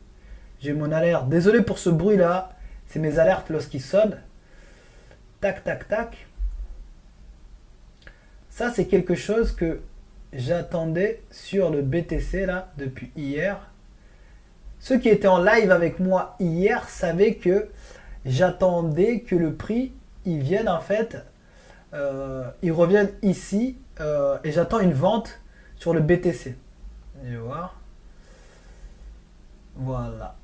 J'ai mon alerte. Désolé pour ce bruit là. C'est mes alertes lorsqu'ils sonnent. Tac, tac, tac. Ça c'est quelque chose que j'attendais sur le BTC là depuis hier. Ceux qui étaient en live avec moi hier savaient que j'attendais que le prix il vienne en fait, il revienne ici et j'attends une vente sur le BTC. Je vais voir. Voilà.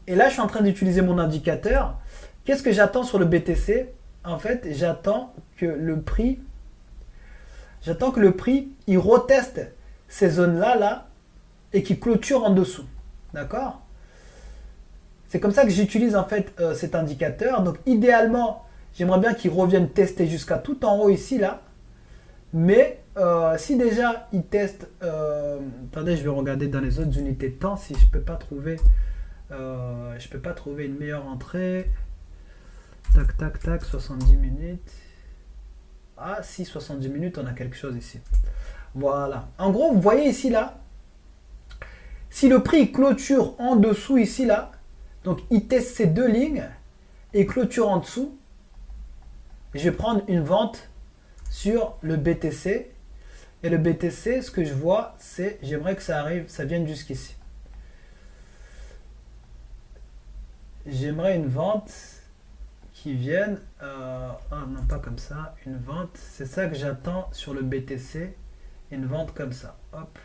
Et là je suis en train d'utiliser mon indicateur. Qu'est-ce que j'attends sur le BTC? En fait, j'attends que le prix il reteste ces zones-là et qu'il clôture en dessous. D'accord? C'est comme ça que j'utilise en fait cet indicateur. Donc idéalement, j'aimerais bien qu'il revienne tester jusqu'à tout en haut ici là. Mais si déjà il teste, attendez, je vais regarder dans les autres unités de temps si je peux pas trouver, une meilleure entrée. Tac tac tac, 70 minutes. Ah si, 70 minutes, on a quelque chose ici. Voilà. En gros, vous voyez ici là, si le prix clôture en dessous ici là, donc il teste ces deux lignes et clôture en dessous, je vais prendre une vente sur le BTC. Et le BTC, ce que je vois, c'est, j'aimerais que ça arrive, ça vienne jusqu'ici. J'aimerais une vente qui vienne, non pas comme ça, une vente, c'est ça que j'attends sur le BTC, une vente comme ça, hop,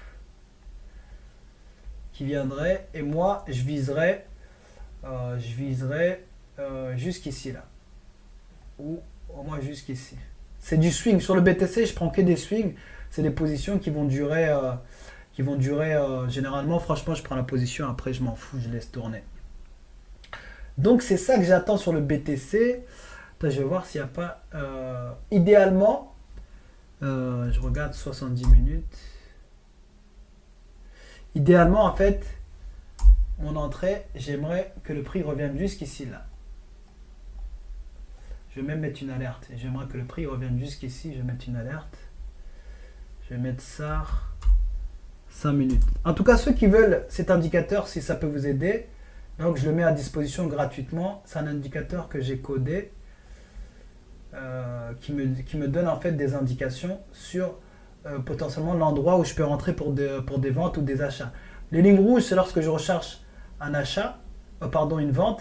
qui viendrait, et moi je viserais jusqu'ici là, ou au moins jusqu'ici. C'est du swing, sur le BTC je prends que des swings, c'est des positions qui vont durer, généralement, franchement je prends la position, après je m'en fous, je laisse tourner. Donc c'est ça que j'attends sur le BTC. Attends, je vais voir s'il n'y a pas... idéalement, je regarde 70 minutes. Idéalement, en fait, mon entrée, j'aimerais que le prix revienne jusqu'ici, là. Je vais même mettre une alerte. J'aimerais que le prix revienne jusqu'ici. Je vais mettre une alerte. Je vais mettre ça 5 minutes. En tout cas, ceux qui veulent cet indicateur, si ça peut vous aider... Donc je le mets à disposition gratuitement. C'est un indicateur que j'ai codé qui me donne en fait des indications sur potentiellement l'endroit où je peux rentrer pour des ventes ou des achats. Les lignes rouges, c'est lorsque je recherche un achat, une vente.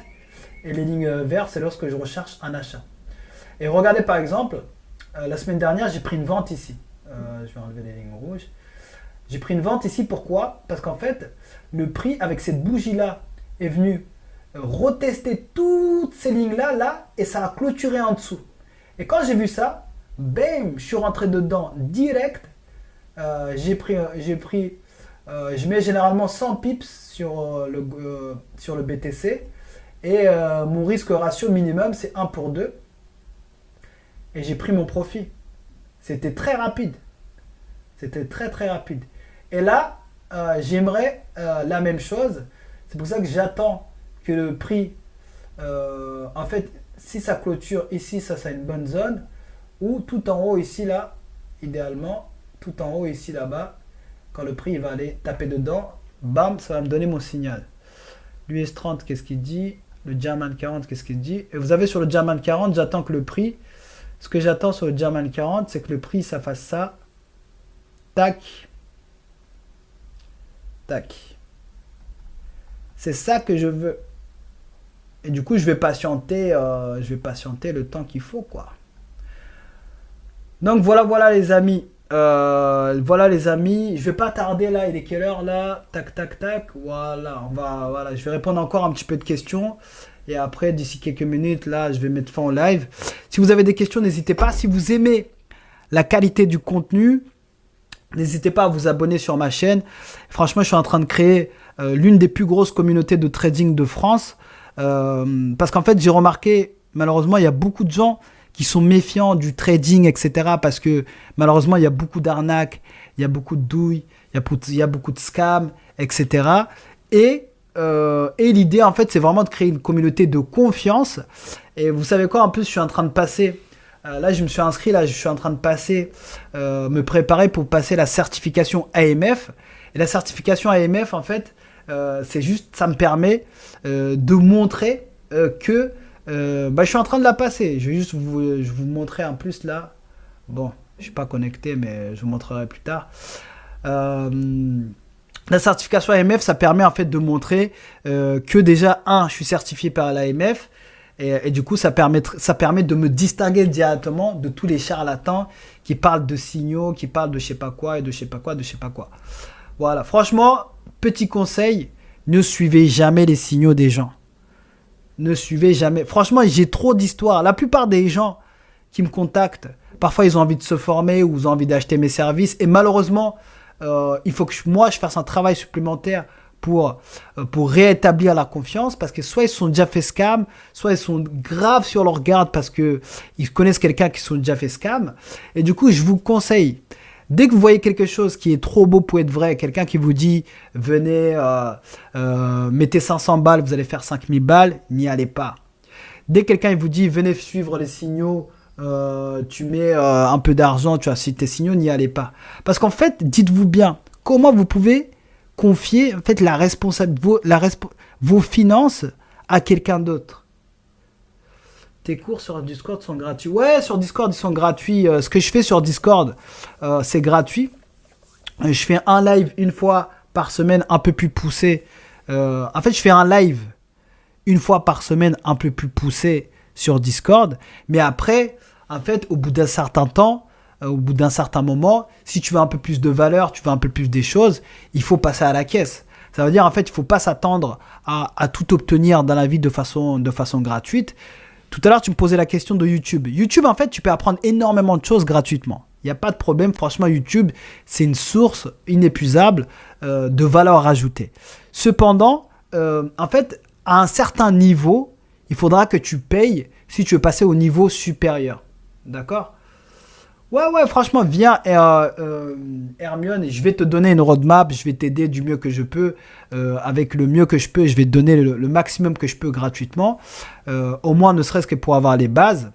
Et les lignes vertes, c'est lorsque je recherche un achat. Et regardez par exemple, la semaine dernière, j'ai pris une vente ici. Je vais enlever les lignes rouges. J'ai pris une vente ici, pourquoi? Parce qu'en fait, le prix avec cette bougie-là, est venu retester toutes ces lignes là et ça a clôturé en dessous. Et quand j'ai vu ça, bam, je suis rentré dedans direct. Je mets généralement 100 pips sur le BTC et mon risque ratio minimum c'est 1 pour 2 et j'ai pris mon profit. C'était très rapide. C'était très très rapide. Et là, j'aimerais la même chose. C'est pour ça que j'attends que le prix, en fait, si ça clôture ici, ça c'est une bonne zone, ou tout en haut ici, là, idéalement, tout en haut ici, là-bas, quand le prix il va aller taper dedans, bam, ça va me donner mon signal. L'US 30, qu'est-ce qu'il dit? Le German 40, qu'est-ce qu'il dit? Et vous avez sur le German 40, j'attends que le prix, ce que j'attends sur le German 40, c'est que le prix, ça fasse ça, tac, tac. C'est ça que je veux. Et du coup, je vais patienter le temps qu'il faut, quoi. Donc voilà les amis. Voilà les amis. Je vais pas tarder là. Il est quelle heure là? Tac tac tac. Voilà. Je vais répondre encore un petit peu de questions. Et après, d'ici quelques minutes, là, je vais mettre fin au live. Si vous avez des questions, n'hésitez pas. Si vous aimez la qualité du contenu, n'hésitez pas à vous abonner sur ma chaîne. Franchement, je suis en train de créer l'une des plus grosses communautés de trading de France. Parce qu'en fait, j'ai remarqué, malheureusement, il y a beaucoup de gens qui sont méfiants du trading, etc. Parce que malheureusement, il y a beaucoup d'arnaques, il y a beaucoup de douilles, il y a beaucoup de scams, etc. Et l'idée, en fait, c'est vraiment de créer une communauté de confiance. Et vous savez quoi, en plus, je suis en train de passer... là, je me suis inscrit, là, je suis en train de passer, me préparer pour passer la certification AMF. Et la certification AMF, en fait, c'est juste, ça me permet de montrer que je suis en train de la passer. Je vais juste vous montrer en plus là. Bon, je suis pas connecté, mais je vous montrerai plus tard. La certification AMF, ça permet en fait de montrer que déjà, je suis certifié par l'AMF. Et du coup, ça permet de me distinguer directement de tous les charlatans qui parlent de signaux, qui parlent de je sais pas quoi et de je sais pas quoi, de je sais pas quoi. Voilà, franchement, petit conseil, ne suivez jamais les signaux des gens. Ne suivez jamais. Franchement, j'ai trop d'histoires. La plupart des gens qui me contactent, parfois ils ont envie de se former ou ils ont envie d'acheter mes services. Et malheureusement, il faut que moi, je fasse un travail supplémentaire pour rétablir la confiance, parce que soit ils sont déjà fait scam, soit ils sont graves sur leur garde parce qu'ils connaissent quelqu'un qui sont déjà fait scam. Et du coup, je vous conseille, dès que vous voyez quelque chose qui est trop beau pour être vrai, quelqu'un qui vous dit venez, mettez 500 balles, vous allez faire 5000 balles, n'y allez pas. Dès que quelqu'un vous dit venez suivre les signaux, tu mets un peu d'argent, tu as cité tes signaux, n'y allez pas. Parce qu'en fait, dites-vous bien, comment vous pouvez confier en fait la responsabilité, vos finances à quelqu'un d'autre. Tes cours sur Discord sont gratuits. Ouais, sur Discord, ils sont gratuits. Ce que je fais sur Discord, c'est gratuit. Je fais un live une fois par semaine un peu plus poussé. En fait, je fais un live une fois par semaine un peu plus poussé sur Discord. Mais après, en fait, au bout d'un certain temps, au bout d'un certain moment, si tu veux un peu plus de valeur, tu veux un peu plus des choses, il faut passer à la caisse. Ça veut dire, en fait, il ne faut pas s'attendre à tout obtenir dans la vie de façon gratuite. Tout à l'heure, tu me posais la question de YouTube. YouTube, en fait, tu peux apprendre énormément de choses gratuitement. Il n'y a pas de problème. Franchement, YouTube, c'est une source inépuisable de valeur ajoutée. Cependant, en fait, à un certain niveau, il faudra que tu payes si tu veux passer au niveau supérieur. D'accord ? Ouais, franchement, viens, Hermione, je vais te donner une roadmap, je vais t'aider du mieux que je peux, avec le mieux que je peux, je vais te donner le maximum que je peux gratuitement, au moins ne serait-ce que pour avoir les bases.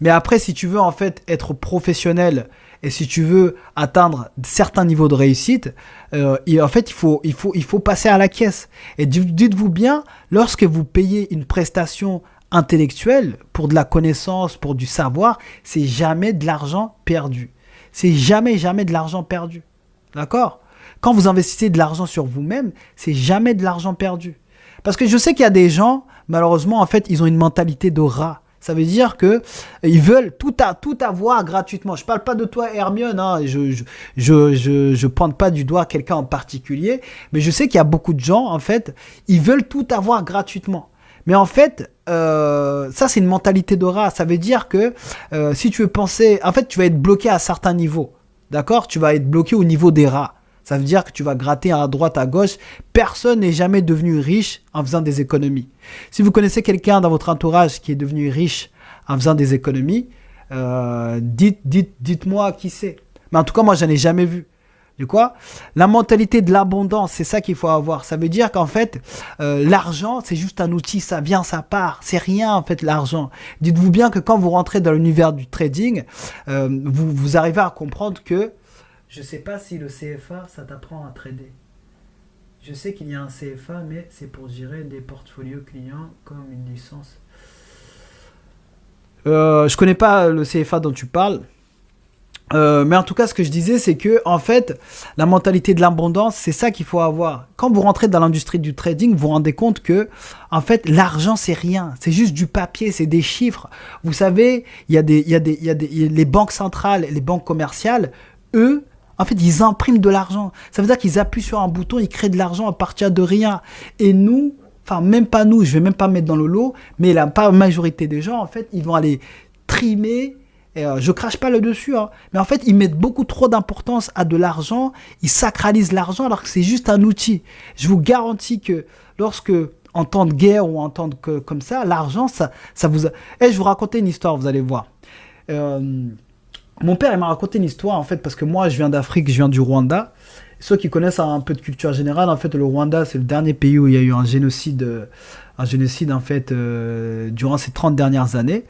Mais après, si tu veux en fait être professionnel et si tu veux atteindre certains niveaux de réussite, en fait, il faut passer à la caisse. Et dites-vous bien, lorsque vous payez une prestation intellectuelle pour de la connaissance, pour du savoir, c'est jamais de l'argent perdu. C'est jamais de l'argent perdu. D'accord ? Quand vous investissez de l'argent sur vous-même, c'est jamais de l'argent perdu. Parce que je sais qu'il y a des gens, malheureusement, en fait, ils ont une mentalité de rat. Ça veut dire que ils veulent tout avoir gratuitement. Je parle pas de toi, Hermione, hein. Je pointe pas du doigt quelqu'un en particulier, mais je sais qu'il y a beaucoup de gens, en fait, ils veulent tout avoir gratuitement. Mais en fait, ça c'est une mentalité de rat. Ça veut dire que si tu veux penser, en fait, tu vas être bloqué à certains niveaux. D'accord ? Tu vas être bloqué au niveau des rats. Ça veut dire que tu vas gratter à droite, à gauche. Personne n'est jamais devenu riche en faisant des économies. Si vous connaissez quelqu'un dans votre entourage qui est devenu riche en faisant des économies, dites-moi qui c'est. Mais en tout cas, moi, j'en ai jamais vu. De quoi ? La mentalité de l'abondance, c'est ça qu'il faut avoir. Ça veut dire qu'en fait, l'argent, c'est juste un outil, ça vient, ça part. C'est rien, en fait, l'argent. Dites-vous bien que quand vous rentrez dans l'univers du trading, vous arrivez à comprendre que je ne sais pas si le CFA, ça t'apprend à trader. Je sais qu'il y a un CFA, mais c'est pour gérer des portfolios clients comme une licence. Je ne connais pas le CFA dont tu parles. Mais en tout cas, ce que je disais, c'est que en fait, la mentalité de l'abondance, c'est ça qu'il faut avoir. Quand vous rentrez dans l'industrie du trading, vous vous rendez compte que, en fait, l'argent, c'est rien. C'est juste du papier, c'est des chiffres. Vous savez, les banques centrales, les banques commerciales, eux, en fait, ils impriment de l'argent. Ça veut dire qu'ils appuient sur un bouton, ils créent de l'argent à partir de rien. Et nous, enfin, même pas nous, je vais même pas mettre dans le lot, mais la majorité des gens, en fait, ils vont aller trimer. Et je crache pas le dessus, hein. Mais en fait, ils mettent beaucoup trop d'importance à de l'argent. Ils sacralisent l'argent alors que c'est juste un outil. Je vous garantis que lorsque, en temps de guerre ou en temps comme ça, l'argent, ça vous... Je vous raconter une histoire, vous allez voir. Mon père, il m'a raconté une histoire, en fait, parce que moi, je viens d'Afrique, je viens du Rwanda. Ceux qui connaissent un peu de culture générale, en fait, le Rwanda, c'est le dernier pays où il y a eu un génocide en fait, durant ces 30 dernières années.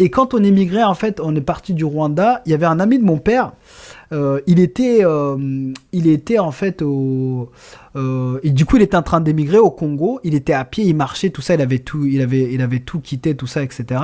Et quand on émigrait, en fait, on est parti du Rwanda, il y avait un ami de mon père, il était en fait et du coup, il était en train d'émigrer au Congo, il était à pied, il marchait, tout ça, il avait tout quitté, tout ça, etc.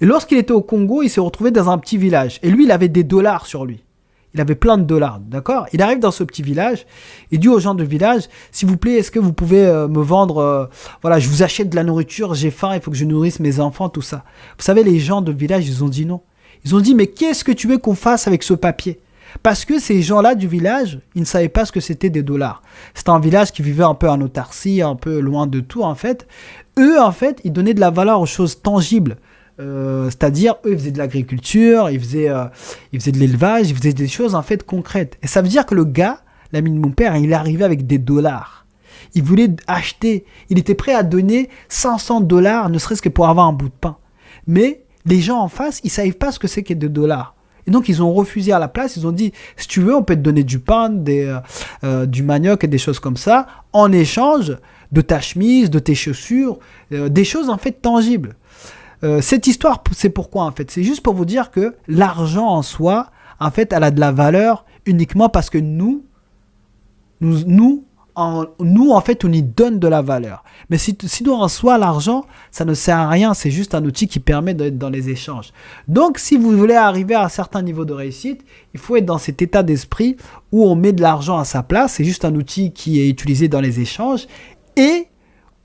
Et lorsqu'il était au Congo, il s'est retrouvé dans un petit village. Et lui, il avait des dollars sur lui. Il avait plein de dollars, d'accord? Il arrive dans ce petit village, il dit aux gens du village, s'il vous plaît, est-ce que vous pouvez me vendre, voilà, je vous achète de la nourriture, j'ai faim, il faut que je nourrisse mes enfants, tout ça. Vous savez, les gens du village, ils ont dit non. Ils ont dit, mais qu'est-ce que tu veux qu'on fasse avec ce papier? Parce que ces gens-là du village, ils ne savaient pas ce que c'était des dollars. C'était un village qui vivait un peu en autarcie, un peu loin de tout, en fait. Eux, en fait, ils donnaient de la valeur aux choses tangibles. C'est-à-dire, eux, ils faisaient de l'agriculture, ils faisaient de l'élevage, ils faisaient des choses en fait concrètes. Et ça veut dire que le gars, l'ami de mon père, il est arrivé avec des dollars. Il voulait acheter, il était prêt à donner 500 dollars, ne serait-ce que pour avoir un bout de pain. Mais les gens en face, ils ne savaient pas ce que c'est que des dollars. Et donc, ils ont refusé à la place, ils ont dit, si tu veux, on peut te donner du pain, du manioc et des choses comme ça, en échange de ta chemise, de tes chaussures, des choses en fait tangibles. Cette histoire, c'est pourquoi en fait? C'est juste pour vous dire que l'argent en soi, en fait, elle a de la valeur uniquement parce que nous en fait, on y donne de la valeur. Mais si nous en soi, l'argent, ça ne sert à rien. C'est juste un outil qui permet d'être dans les échanges. Donc, si vous voulez arriver à un certain niveau de réussite, il faut être dans cet état d'esprit où on met de l'argent à sa place. C'est juste un outil qui est utilisé dans les échanges et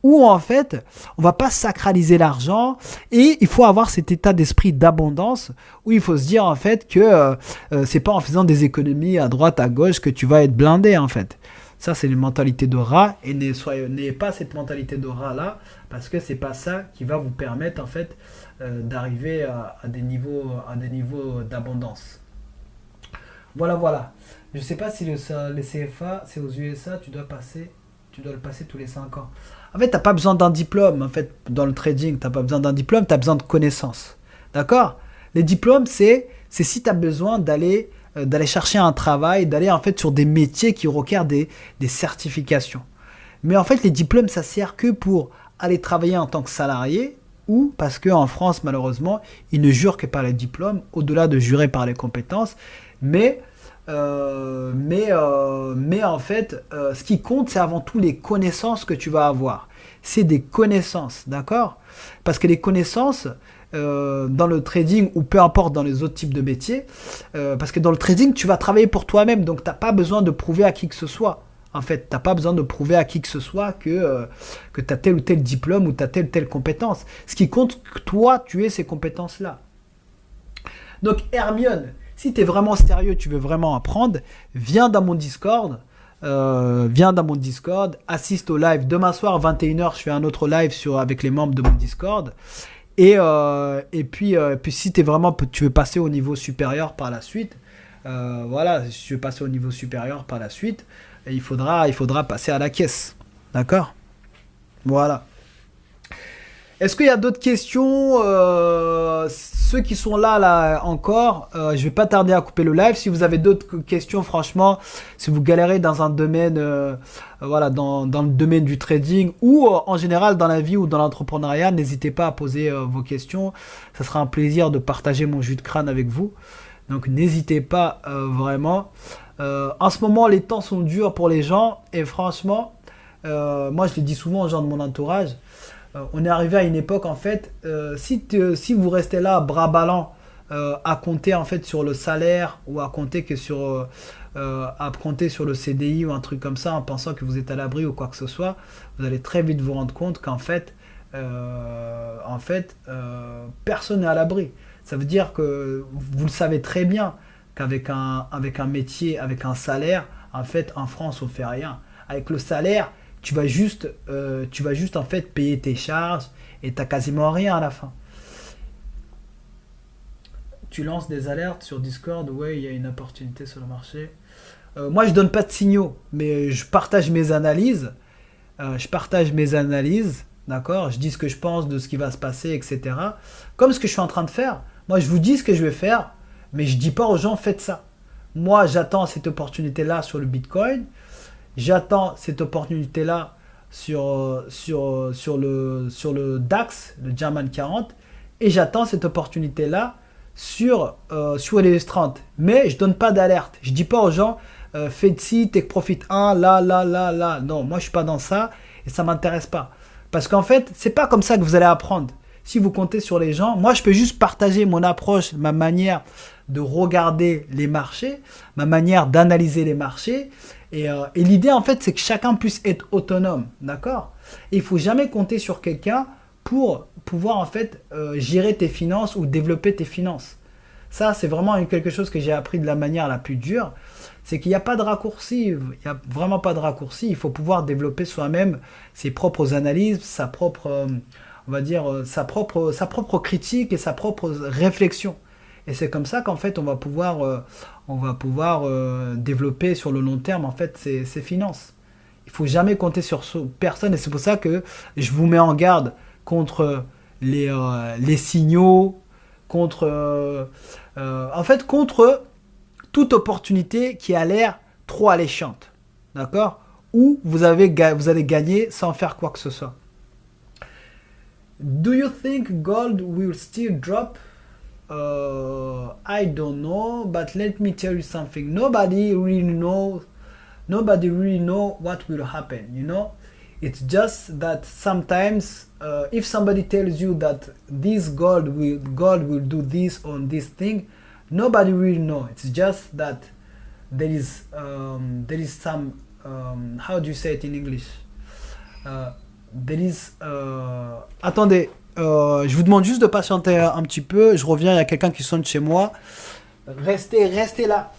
où en fait, on va pas sacraliser l'argent et il faut avoir cet état d'esprit d'abondance où il faut se dire en fait que c'est pas en faisant des économies à droite, à gauche que tu vas être blindé en fait. Ça, c'est une mentalité de rat et n'ayez pas cette mentalité de rat là parce que c'est pas ça qui va vous permettre en fait d'arriver à des niveaux d'abondance. Voilà. Je sais pas si les CFA, c'est aux USA, tu dois le passer tous les 5 ans. En fait, tu n'as pas besoin d'un diplôme. En fait, dans le trading, tu n'as pas besoin d'un diplôme, tu as besoin de connaissances. D'accord? Les diplômes, c'est si tu as besoin d'aller chercher un travail, d'aller en fait sur des métiers qui requièrent des certifications. Mais en fait, les diplômes, ça sert que pour aller travailler en tant que salarié ou parce qu'en France, malheureusement, ils ne jurent que par les diplômes, au-delà de jurer par les compétences. Mais en fait, ce qui compte, c'est avant tout les connaissances que tu vas avoir. C'est des connaissances, d'accord? Parce que les connaissances, dans le trading ou peu importe dans les autres types de métiers, parce que dans le trading, tu vas travailler pour toi-même, donc tu n'as pas besoin de prouver à qui que ce soit. En fait, tu n'as pas besoin de prouver à qui que ce soit que tu as tel ou tel diplôme ou tu as telle ou telle compétence. Ce qui compte, que toi, tu aies ces compétences-là. Donc, Hermione, si tu es vraiment sérieux, tu veux vraiment apprendre, viens dans mon Discord. Assiste au live. Demain soir, 21h, je fais un autre live avec les membres de mon Discord. Et puis si tu veux passer au niveau supérieur par la suite, si tu veux passer au niveau supérieur par la suite, il faudra passer à la caisse. D'accord? Voilà. Est-ce qu'il y a d'autres questions? Ceux qui sont là encore, je vais pas tarder à couper le live. Si vous avez d'autres questions, franchement, si vous galérez dans un domaine, dans le domaine du trading ou en général dans la vie ou dans l'entrepreneuriat, n'hésitez pas à poser vos questions. Ça sera un plaisir de partager mon jus de crâne avec vous. Donc n'hésitez pas vraiment. En ce moment, les temps sont durs pour les gens et franchement, moi je le dis souvent aux gens de mon entourage. On est arrivé à une époque, en fait, si vous restez là, bras ballants, à compter en fait sur le salaire ou à compter que à compter sur le CDI ou un truc comme ça en pensant que vous êtes à l'abri ou quoi que ce soit, vous allez très vite vous rendre compte qu'en fait, personne n'est à l'abri. Ça veut dire que vous le savez très bien qu'avec avec un métier, avec un salaire, en fait, en France, on fait rien. Avec le salaire, tu vas juste en fait payer tes charges et t'as quasiment rien à la fin. Tu lances des alertes sur Discord, ouais, il y a une opportunité sur le marché. Moi, je donne pas de signaux, mais je partage mes analyses. D'accord? Je dis ce que je pense de ce qui va se passer, etc. Comme ce que je suis en train de faire. Moi, je vous dis ce que je vais faire, mais je dis pas aux gens, faites ça. Moi, j'attends cette opportunité-là sur le Bitcoin. J'attends cette opportunité-là sur le DAX, le German 40. Et j'attends cette opportunité-là sur les S30. Mais je donne pas d'alerte. Je dis pas aux gens, faites ci, take profit 1, là, là, là, là. Non, moi, je suis pas dans ça et ça m'intéresse pas. Parce qu'en fait, c'est pas comme ça que vous allez apprendre. Si vous comptez sur les gens, moi, je peux juste partager mon approche, ma manière de regarder les marchés, ma manière d'analyser les marchés. Et l'idée, en fait, c'est que chacun puisse être autonome, d'accord? Et il faut jamais compter sur quelqu'un pour pouvoir, en fait, gérer tes finances ou développer tes finances. Ça, c'est vraiment quelque chose que j'ai appris de la manière la plus dure. C'est qu'il n'y a pas de raccourci, il n'y a vraiment pas de raccourci. Il faut pouvoir développer soi-même ses propres analyses, sa propre, on va dire, sa propre critique et sa propre réflexion. Et c'est comme ça qu'en fait, on va pouvoir développer sur le long terme en fait ses finances. Il faut jamais compter sur personne et c'est pour ça que je vous mets en garde contre les signaux, contre toute opportunité qui a l'air trop alléchante, d'accord? Ou vous allez gagner sans faire quoi que ce soit. Do you think gold will still drop? I don't know, but let me tell you something. Nobody really know what will happen. You know, it's just that sometimes, if somebody tells you that God will do this on this thing, nobody really know. It's just that there is some how do you say it in English? Attendez, je vous demande juste de patienter un petit peu. Je reviens, il y a quelqu'un qui sonne chez moi. Restez là.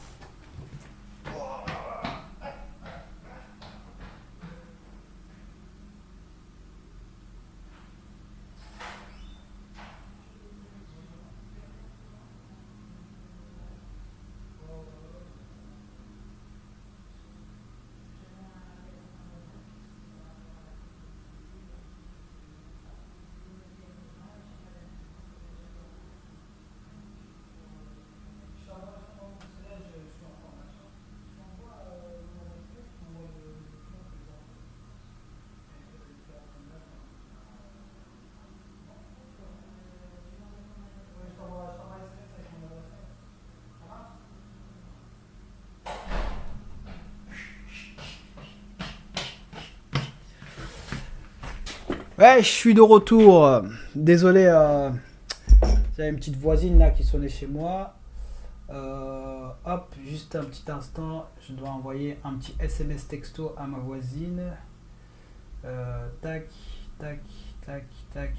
Ouais, je suis de retour. Désolé, j'avais une petite voisine là qui sonnait chez moi. Hop, juste un petit instant, je dois envoyer un petit SMS texto à ma voisine. Tac, tac, tac, tac.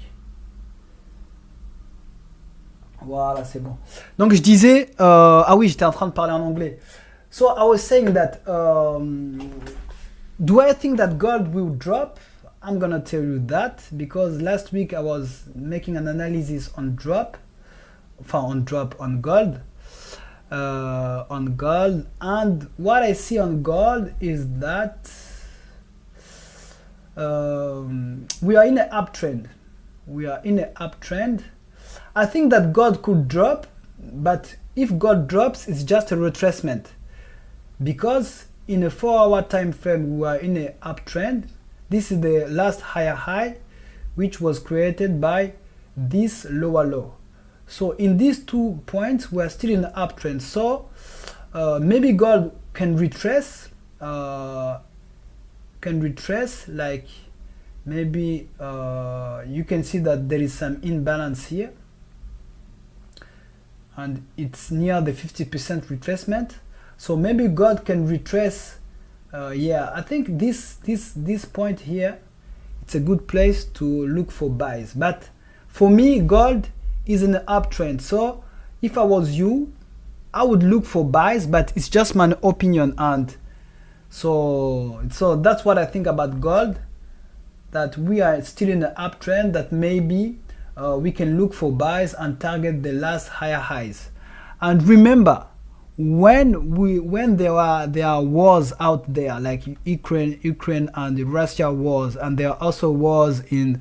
Voilà, c'est bon. Donc je disais, ah oui, j'étais en train de parler en anglais. So I was saying that, do I think that gold will drop? I'm gonna tell you that because last week I was making an analysis on gold, and what I see on gold is that we are in an uptrend. I think that gold could drop, but if gold drops, it's just a retracement because in a 4-hour time frame we are in an uptrend. This is the last higher high, which was created by this lower low. So in these 2 points, we are still in the uptrend. So maybe gold can retrace like maybe you can see that there is some imbalance here. and it's near the 50% retracement. So maybe gold can retrace. Yeah, I think this point here, it's a good place to look for buys. But for me, gold is in an uptrend. So if I was you, I would look for buys, but it's just my opinion. And so that's what I think about gold, that we are still in an uptrend, that maybe we can look for buys and target the last higher highs. And remember, when there are wars out there, like Ukraine and the Russia wars, and there are also wars in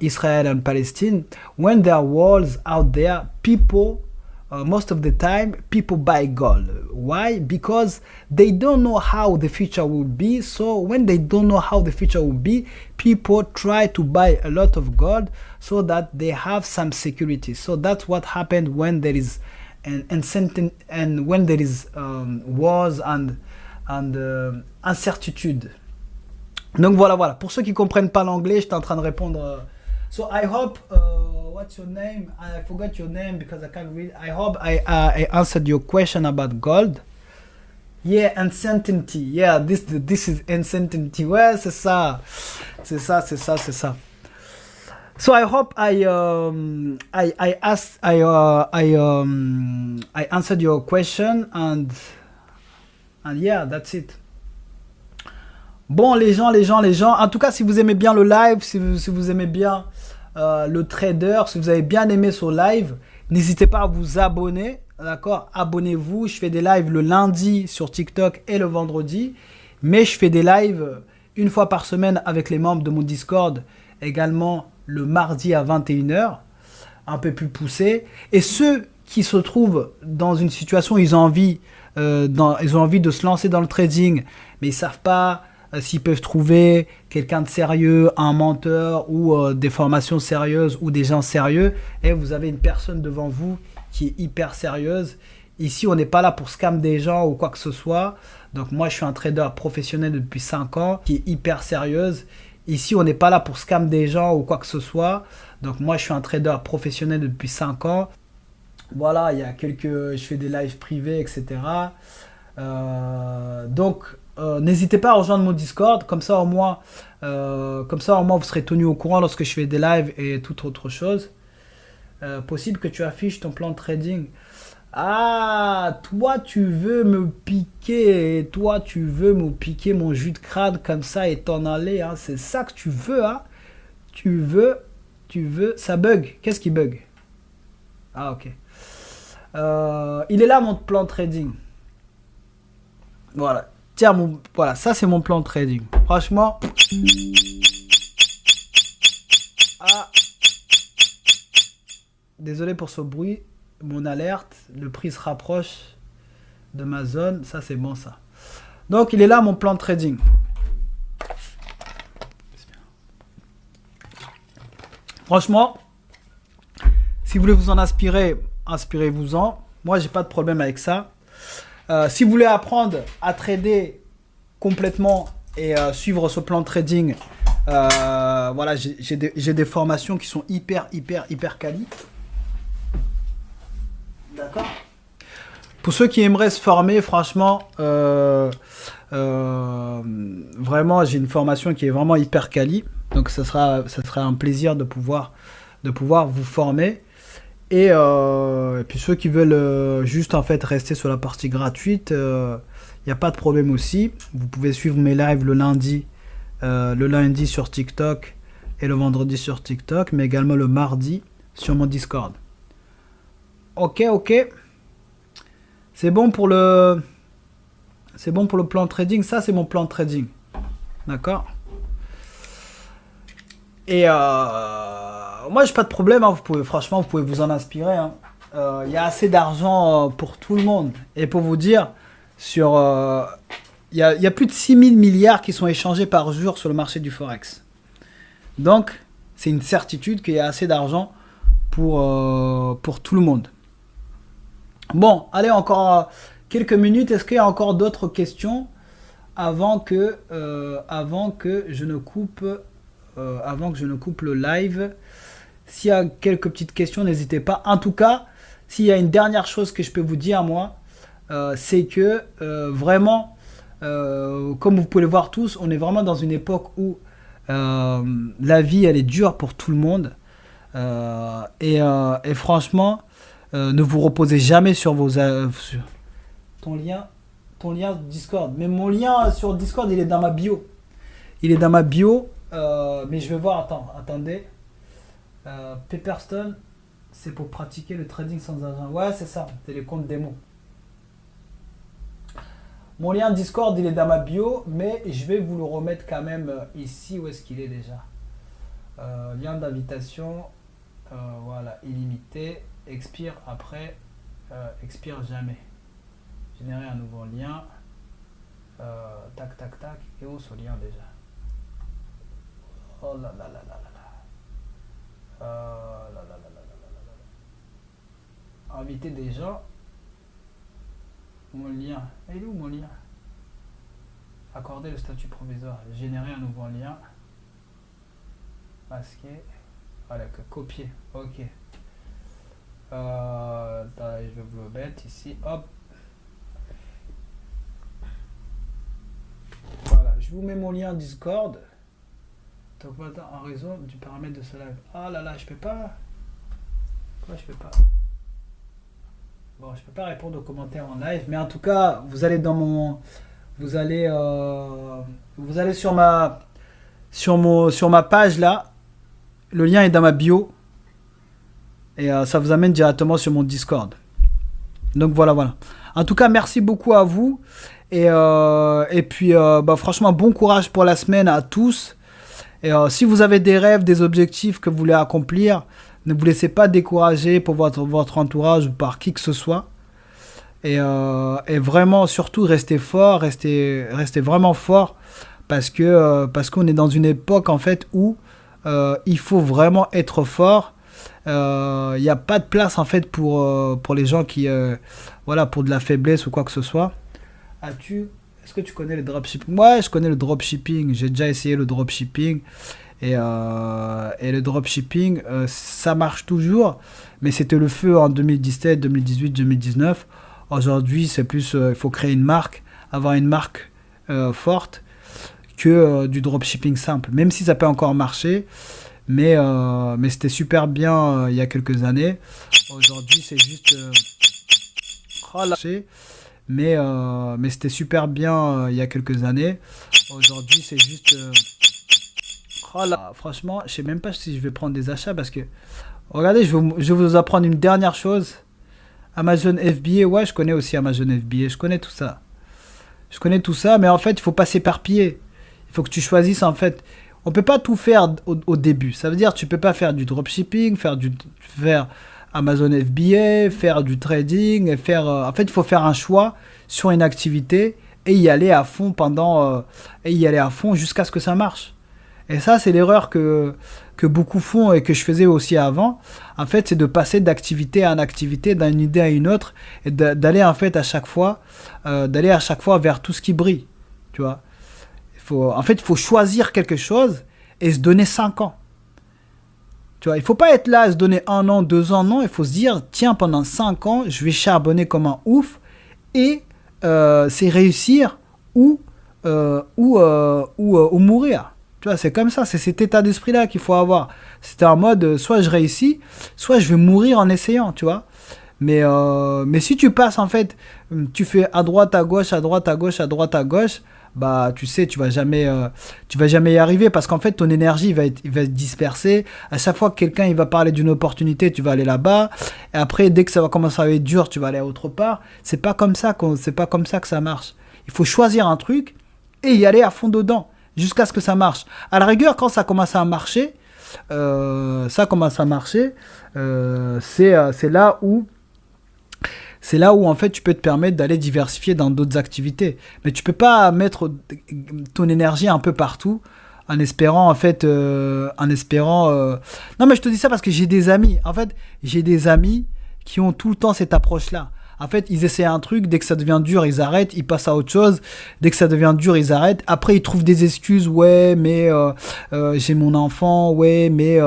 Israel and Palestine, when there are wars out there, people most of the time people buy gold. Why? Because they don't know how the future will be. So when they don't know how the future will be, people try to buy a lot of gold so that they have some security. So that's what happened when there is and when there is wars and incertitude. Donc voilà. Pour ceux qui comprennent pas l'anglais, j'étais en train de répondre. So I hope, what's your name? I forgot your name because I can't read. I hope I answered your question about gold. Yeah, uncertainty. Yeah, this is uncertainty. Ouais, c'est ça. So I hope I answered your question and yeah, that's it. Bon, les gens. En tout cas, si vous aimez bien le live, si vous aimez bien le trader, si vous avez bien aimé ce live, n'hésitez pas à vous abonner. D'accord? Abonnez-vous. Je fais des lives le lundi sur TikTok et le vendredi. Mais je fais des lives une fois par semaine avec les membres de mon Discord. Également le mardi à 21 h, un peu plus poussé. Et ceux qui se trouvent dans une situation où ils ont envie de se lancer dans le trading, mais ils ne savent pas s'ils peuvent trouver quelqu'un de sérieux, un menteur ou des formations sérieuses ou des gens sérieux, et vous avez une personne devant vous qui est hyper sérieuse. Ici, on n'est pas là pour scam des gens ou quoi que ce soit. Donc moi, je suis un trader professionnel depuis 5 ans qui est hyper sérieuse. Ici, on n'est pas là pour scam des gens ou quoi que ce soit. Donc moi, je suis un trader professionnel depuis 5 ans. Voilà, je fais des lives privés, etc. Donc, n'hésitez pas à rejoindre mon Discord. Comme ça, au moins, vous serez tenu au courant lorsque je fais des lives et toute autre chose. Possible que tu affiches ton plan de trading. Ah, toi tu veux me piquer mon jus de crâne comme ça et t'en aller, hein. C'est ça que tu veux, hein. Tu veux, ça bug. Qu'est-ce qui bug? Ah, ok. Il est là mon plan de trading. Voilà. Tiens, voilà, ça c'est mon plan de trading. Franchement. Ah. Désolé pour ce bruit. Mon alerte, le prix se rapproche de ma zone, ça c'est bon ça. Donc il est là mon plan de trading. Franchement, si vous voulez vous en inspirer, inspirez-vous-en. Moi j'ai pas de problème avec ça. Si vous voulez apprendre à trader complètement et suivre ce plan de trading, voilà, j'ai des formations qui sont hyper quali. D'accord. Pour ceux qui aimeraient se former, franchement, vraiment, j'ai une formation qui est vraiment hyper quali. Donc, ça sera un plaisir de pouvoir vous former. Et puis ceux qui veulent juste en fait rester sur la partie gratuite, il n'y a pas de problème aussi. Vous pouvez suivre mes lives le lundi sur TikTok et le vendredi sur TikTok, mais également le mardi sur mon Discord. Ok. C'est bon pour le plan de trading. Ça, c'est mon plan de trading. D'accord. Et moi, j'ai pas de problème. Hein. Franchement, vous pouvez vous en inspirer. Hein. Y a assez d'argent pour tout le monde. Et pour vous dire, il y a plus de 6 000 milliards qui sont échangés par jour sur le marché du Forex. Donc, c'est une certitude qu'il y a assez d'argent pour tout le monde. Bon, allez, encore quelques minutes. Est-ce qu'il y a encore d'autres questions avant que je ne coupe le live? S'il y a quelques petites questions, n'hésitez pas. En tout cas, s'il y a une dernière chose que je peux vous dire, moi, c'est que vraiment, comme vous pouvez le voir tous, on est vraiment dans une époque où la vie, elle est dure pour tout le monde. Et franchement, ne vous reposez jamais sur vos... ton lien, ton lien Discord. Mais mon lien sur Discord, il est dans ma bio. Il est dans ma bio, mais je vais voir, attendez. Pepperstone, c'est pour pratiquer le trading sans argent. Ouais, c'est ça, c'est les comptes démo. Mon lien Discord, il est dans ma bio, mais je vais vous le remettre quand même ici. Où est-ce qu'il est déjà? Lien d'invitation, voilà, illimité, expire après, expire jamais. Générer un nouveau lien. Tac, tac, tac. Et où ce lien déjà? Oh là là là là là là. Là là là là là là. Inviter des gens. Mon lien. Il est où mon lien? Accorder le statut provisoire. Générer un nouveau lien. Masquer. Voilà, copier. Ok. Attendez, je vais vous le mettre ici. Hop. Voilà, je vous mets mon lien Discord. Donc maintenant, en raison du paramètre de ce live. Ah là là, je peux pas. Pourquoi je peux pas? Bon, je peux pas répondre aux commentaires en live, mais en tout cas, vous allez dans mon, vous allez sur ma page là. Le lien est dans ma bio et ça vous amène directement sur mon Discord. Donc voilà. En tout cas, merci beaucoup à vous et puis franchement, bon courage pour la semaine à tous. Et si vous avez des rêves, des objectifs que vous voulez accomplir, ne vous laissez pas décourager pour votre entourage ou par qui que ce soit. Et vraiment, surtout, restez fort, restez vraiment fort parce qu'on est dans une époque en fait où il faut vraiment être fort. Il n'y a pas de place en fait pour les gens qui pour de la faiblesse ou quoi que ce soit. Est-ce que tu connais le dropshipping? Ouais, je connais le dropshipping. J'ai déjà essayé le dropshipping. Et le dropshipping, ça marche toujours. Mais c'était le feu en 2017, 2018, 2019. Aujourd'hui, c'est plus, il faut créer une marque, avoir une marque forte que du dropshipping simple. Même si ça peut encore marcher. Mais c'était super bien il y a quelques années. Aujourd'hui, c'est juste... mais c'était super bien il y a quelques années. Aujourd'hui, c'est juste... franchement, je sais même pas si je vais prendre des achats parce que... Regardez, je vais vous apprendre une dernière chose. Amazon FBA, ouais, je connais aussi Amazon FBA. Je connais tout ça. Mais en fait, il faut pas s'éparpiller. Il faut que tu choisisses, en fait... On peut pas tout faire au début. Ça veut dire tu peux pas faire du dropshipping, faire Amazon FBA, faire du trading, en fait, il faut faire un choix sur une activité et y aller à fond jusqu'à ce que ça marche. Et ça, c'est l'erreur que beaucoup font et que je faisais aussi avant. En fait, c'est de passer d'activité en activité, d'une idée à une autre et d'aller en fait à chaque fois vers tout ce qui brille. Tu vois. Il faut choisir quelque chose et se donner 5 ans. Tu vois, il ne faut pas être là à se donner 1 an, 2 ans, non. Il faut se dire, tiens, pendant 5 ans, je vais charbonner comme un ouf et c'est réussir ou mourir. Tu vois, c'est comme ça, c'est cet état d'esprit-là qu'il faut avoir. C'était en mode, soit je réussis, soit je vais mourir en essayant, tu vois. Mais si tu passes, en fait, tu fais à droite, à gauche, à droite, à gauche, à droite, à gauche, bah tu sais, tu vas jamais y arriver parce qu'en fait ton énergie va être dispersée. À chaque fois que quelqu'un il va parler d'une opportunité, tu vas aller là-bas et après dès que ça va commencer à être dur, tu vas aller autre part. C'est pas comme ça que ça marche. Il faut choisir un truc et y aller à fond dedans jusqu'à ce que ça marche. À la rigueur, quand ça commence à marcher, c'est là où en fait tu peux te permettre d'aller diversifier dans d'autres activités. Mais tu peux pas mettre ton énergie un peu partout en espérant Non mais je te dis ça parce que j'ai des amis. En fait, j'ai des amis qui ont tout le temps cette approche-là. En fait, ils essaient un truc, dès que ça devient dur, ils arrêtent, ils passent à autre chose. Dès que ça devient dur, ils arrêtent. Après, ils trouvent des excuses. Ouais, mais j'ai mon enfant. Ouais, mais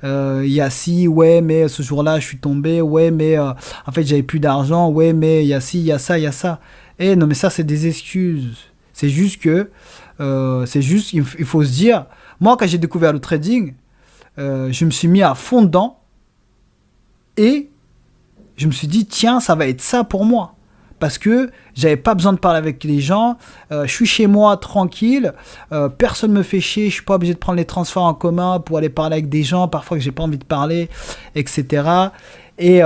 il y a ci. Ouais, mais ce jour-là, je suis tombé. Ouais, mais en fait, j'avais plus d'argent. Ouais, mais il y a ci, il y a ça, il y a ça. Eh non, mais ça, c'est des excuses. C'est juste que, il faut se dire, moi, quand j'ai découvert le trading, je me suis mis à fond dedans et je me suis dit, tiens, ça va être ça pour moi. Parce que j'avais pas besoin de parler avec les gens, je suis chez moi tranquille, personne me fait chier, je suis pas obligé de prendre les transports en commun pour aller parler avec des gens, parfois que j'ai pas envie de parler, etc. Et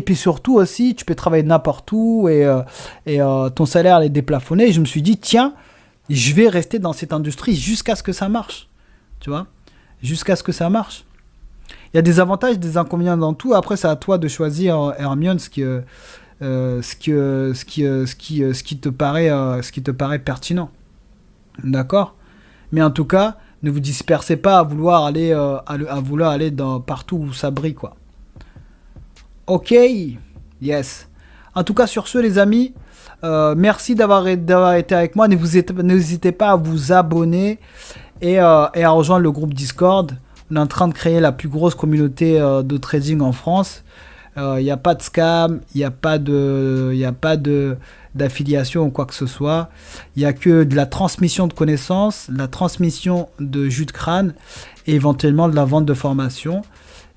puis surtout aussi, tu peux travailler n'importe où et ton salaire est déplafonné. Et je me suis dit, tiens, je vais rester dans cette industrie jusqu'à ce que ça marche. Tu vois, jusqu'à ce que ça marche. Il y a des avantages, des inconvénients dans tout. Après, c'est à toi de choisir, Hermione, ce qui te paraît pertinent. D'accord? Mais en tout cas, ne vous dispersez pas à vouloir aller, à vouloir aller partout où ça brille, quoi. Ok, yes. En tout cas, sur ce, les amis, merci d'avoir été avec moi. N'hésitez pas à vous abonner et à rejoindre le groupe Discord. On est en train de créer la plus grosse communauté de trading en France. Il n'y a pas de scam, il n'y a pas d'affiliation ou quoi que ce soit. Il n'y a que de la transmission de connaissances, de la transmission de jus de crâne et éventuellement de la vente de formation.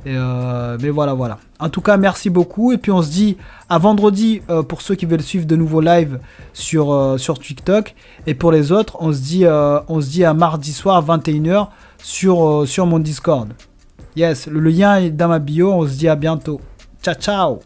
Mais voilà. En tout cas, merci beaucoup. Et puis on se dit à vendredi pour ceux qui veulent suivre de nouveaux lives sur TikTok. Et pour les autres, on se dit à mardi soir 21h sur mon Discord. Yes, le lien est dans ma bio. On se dit à bientôt. Ciao, ciao.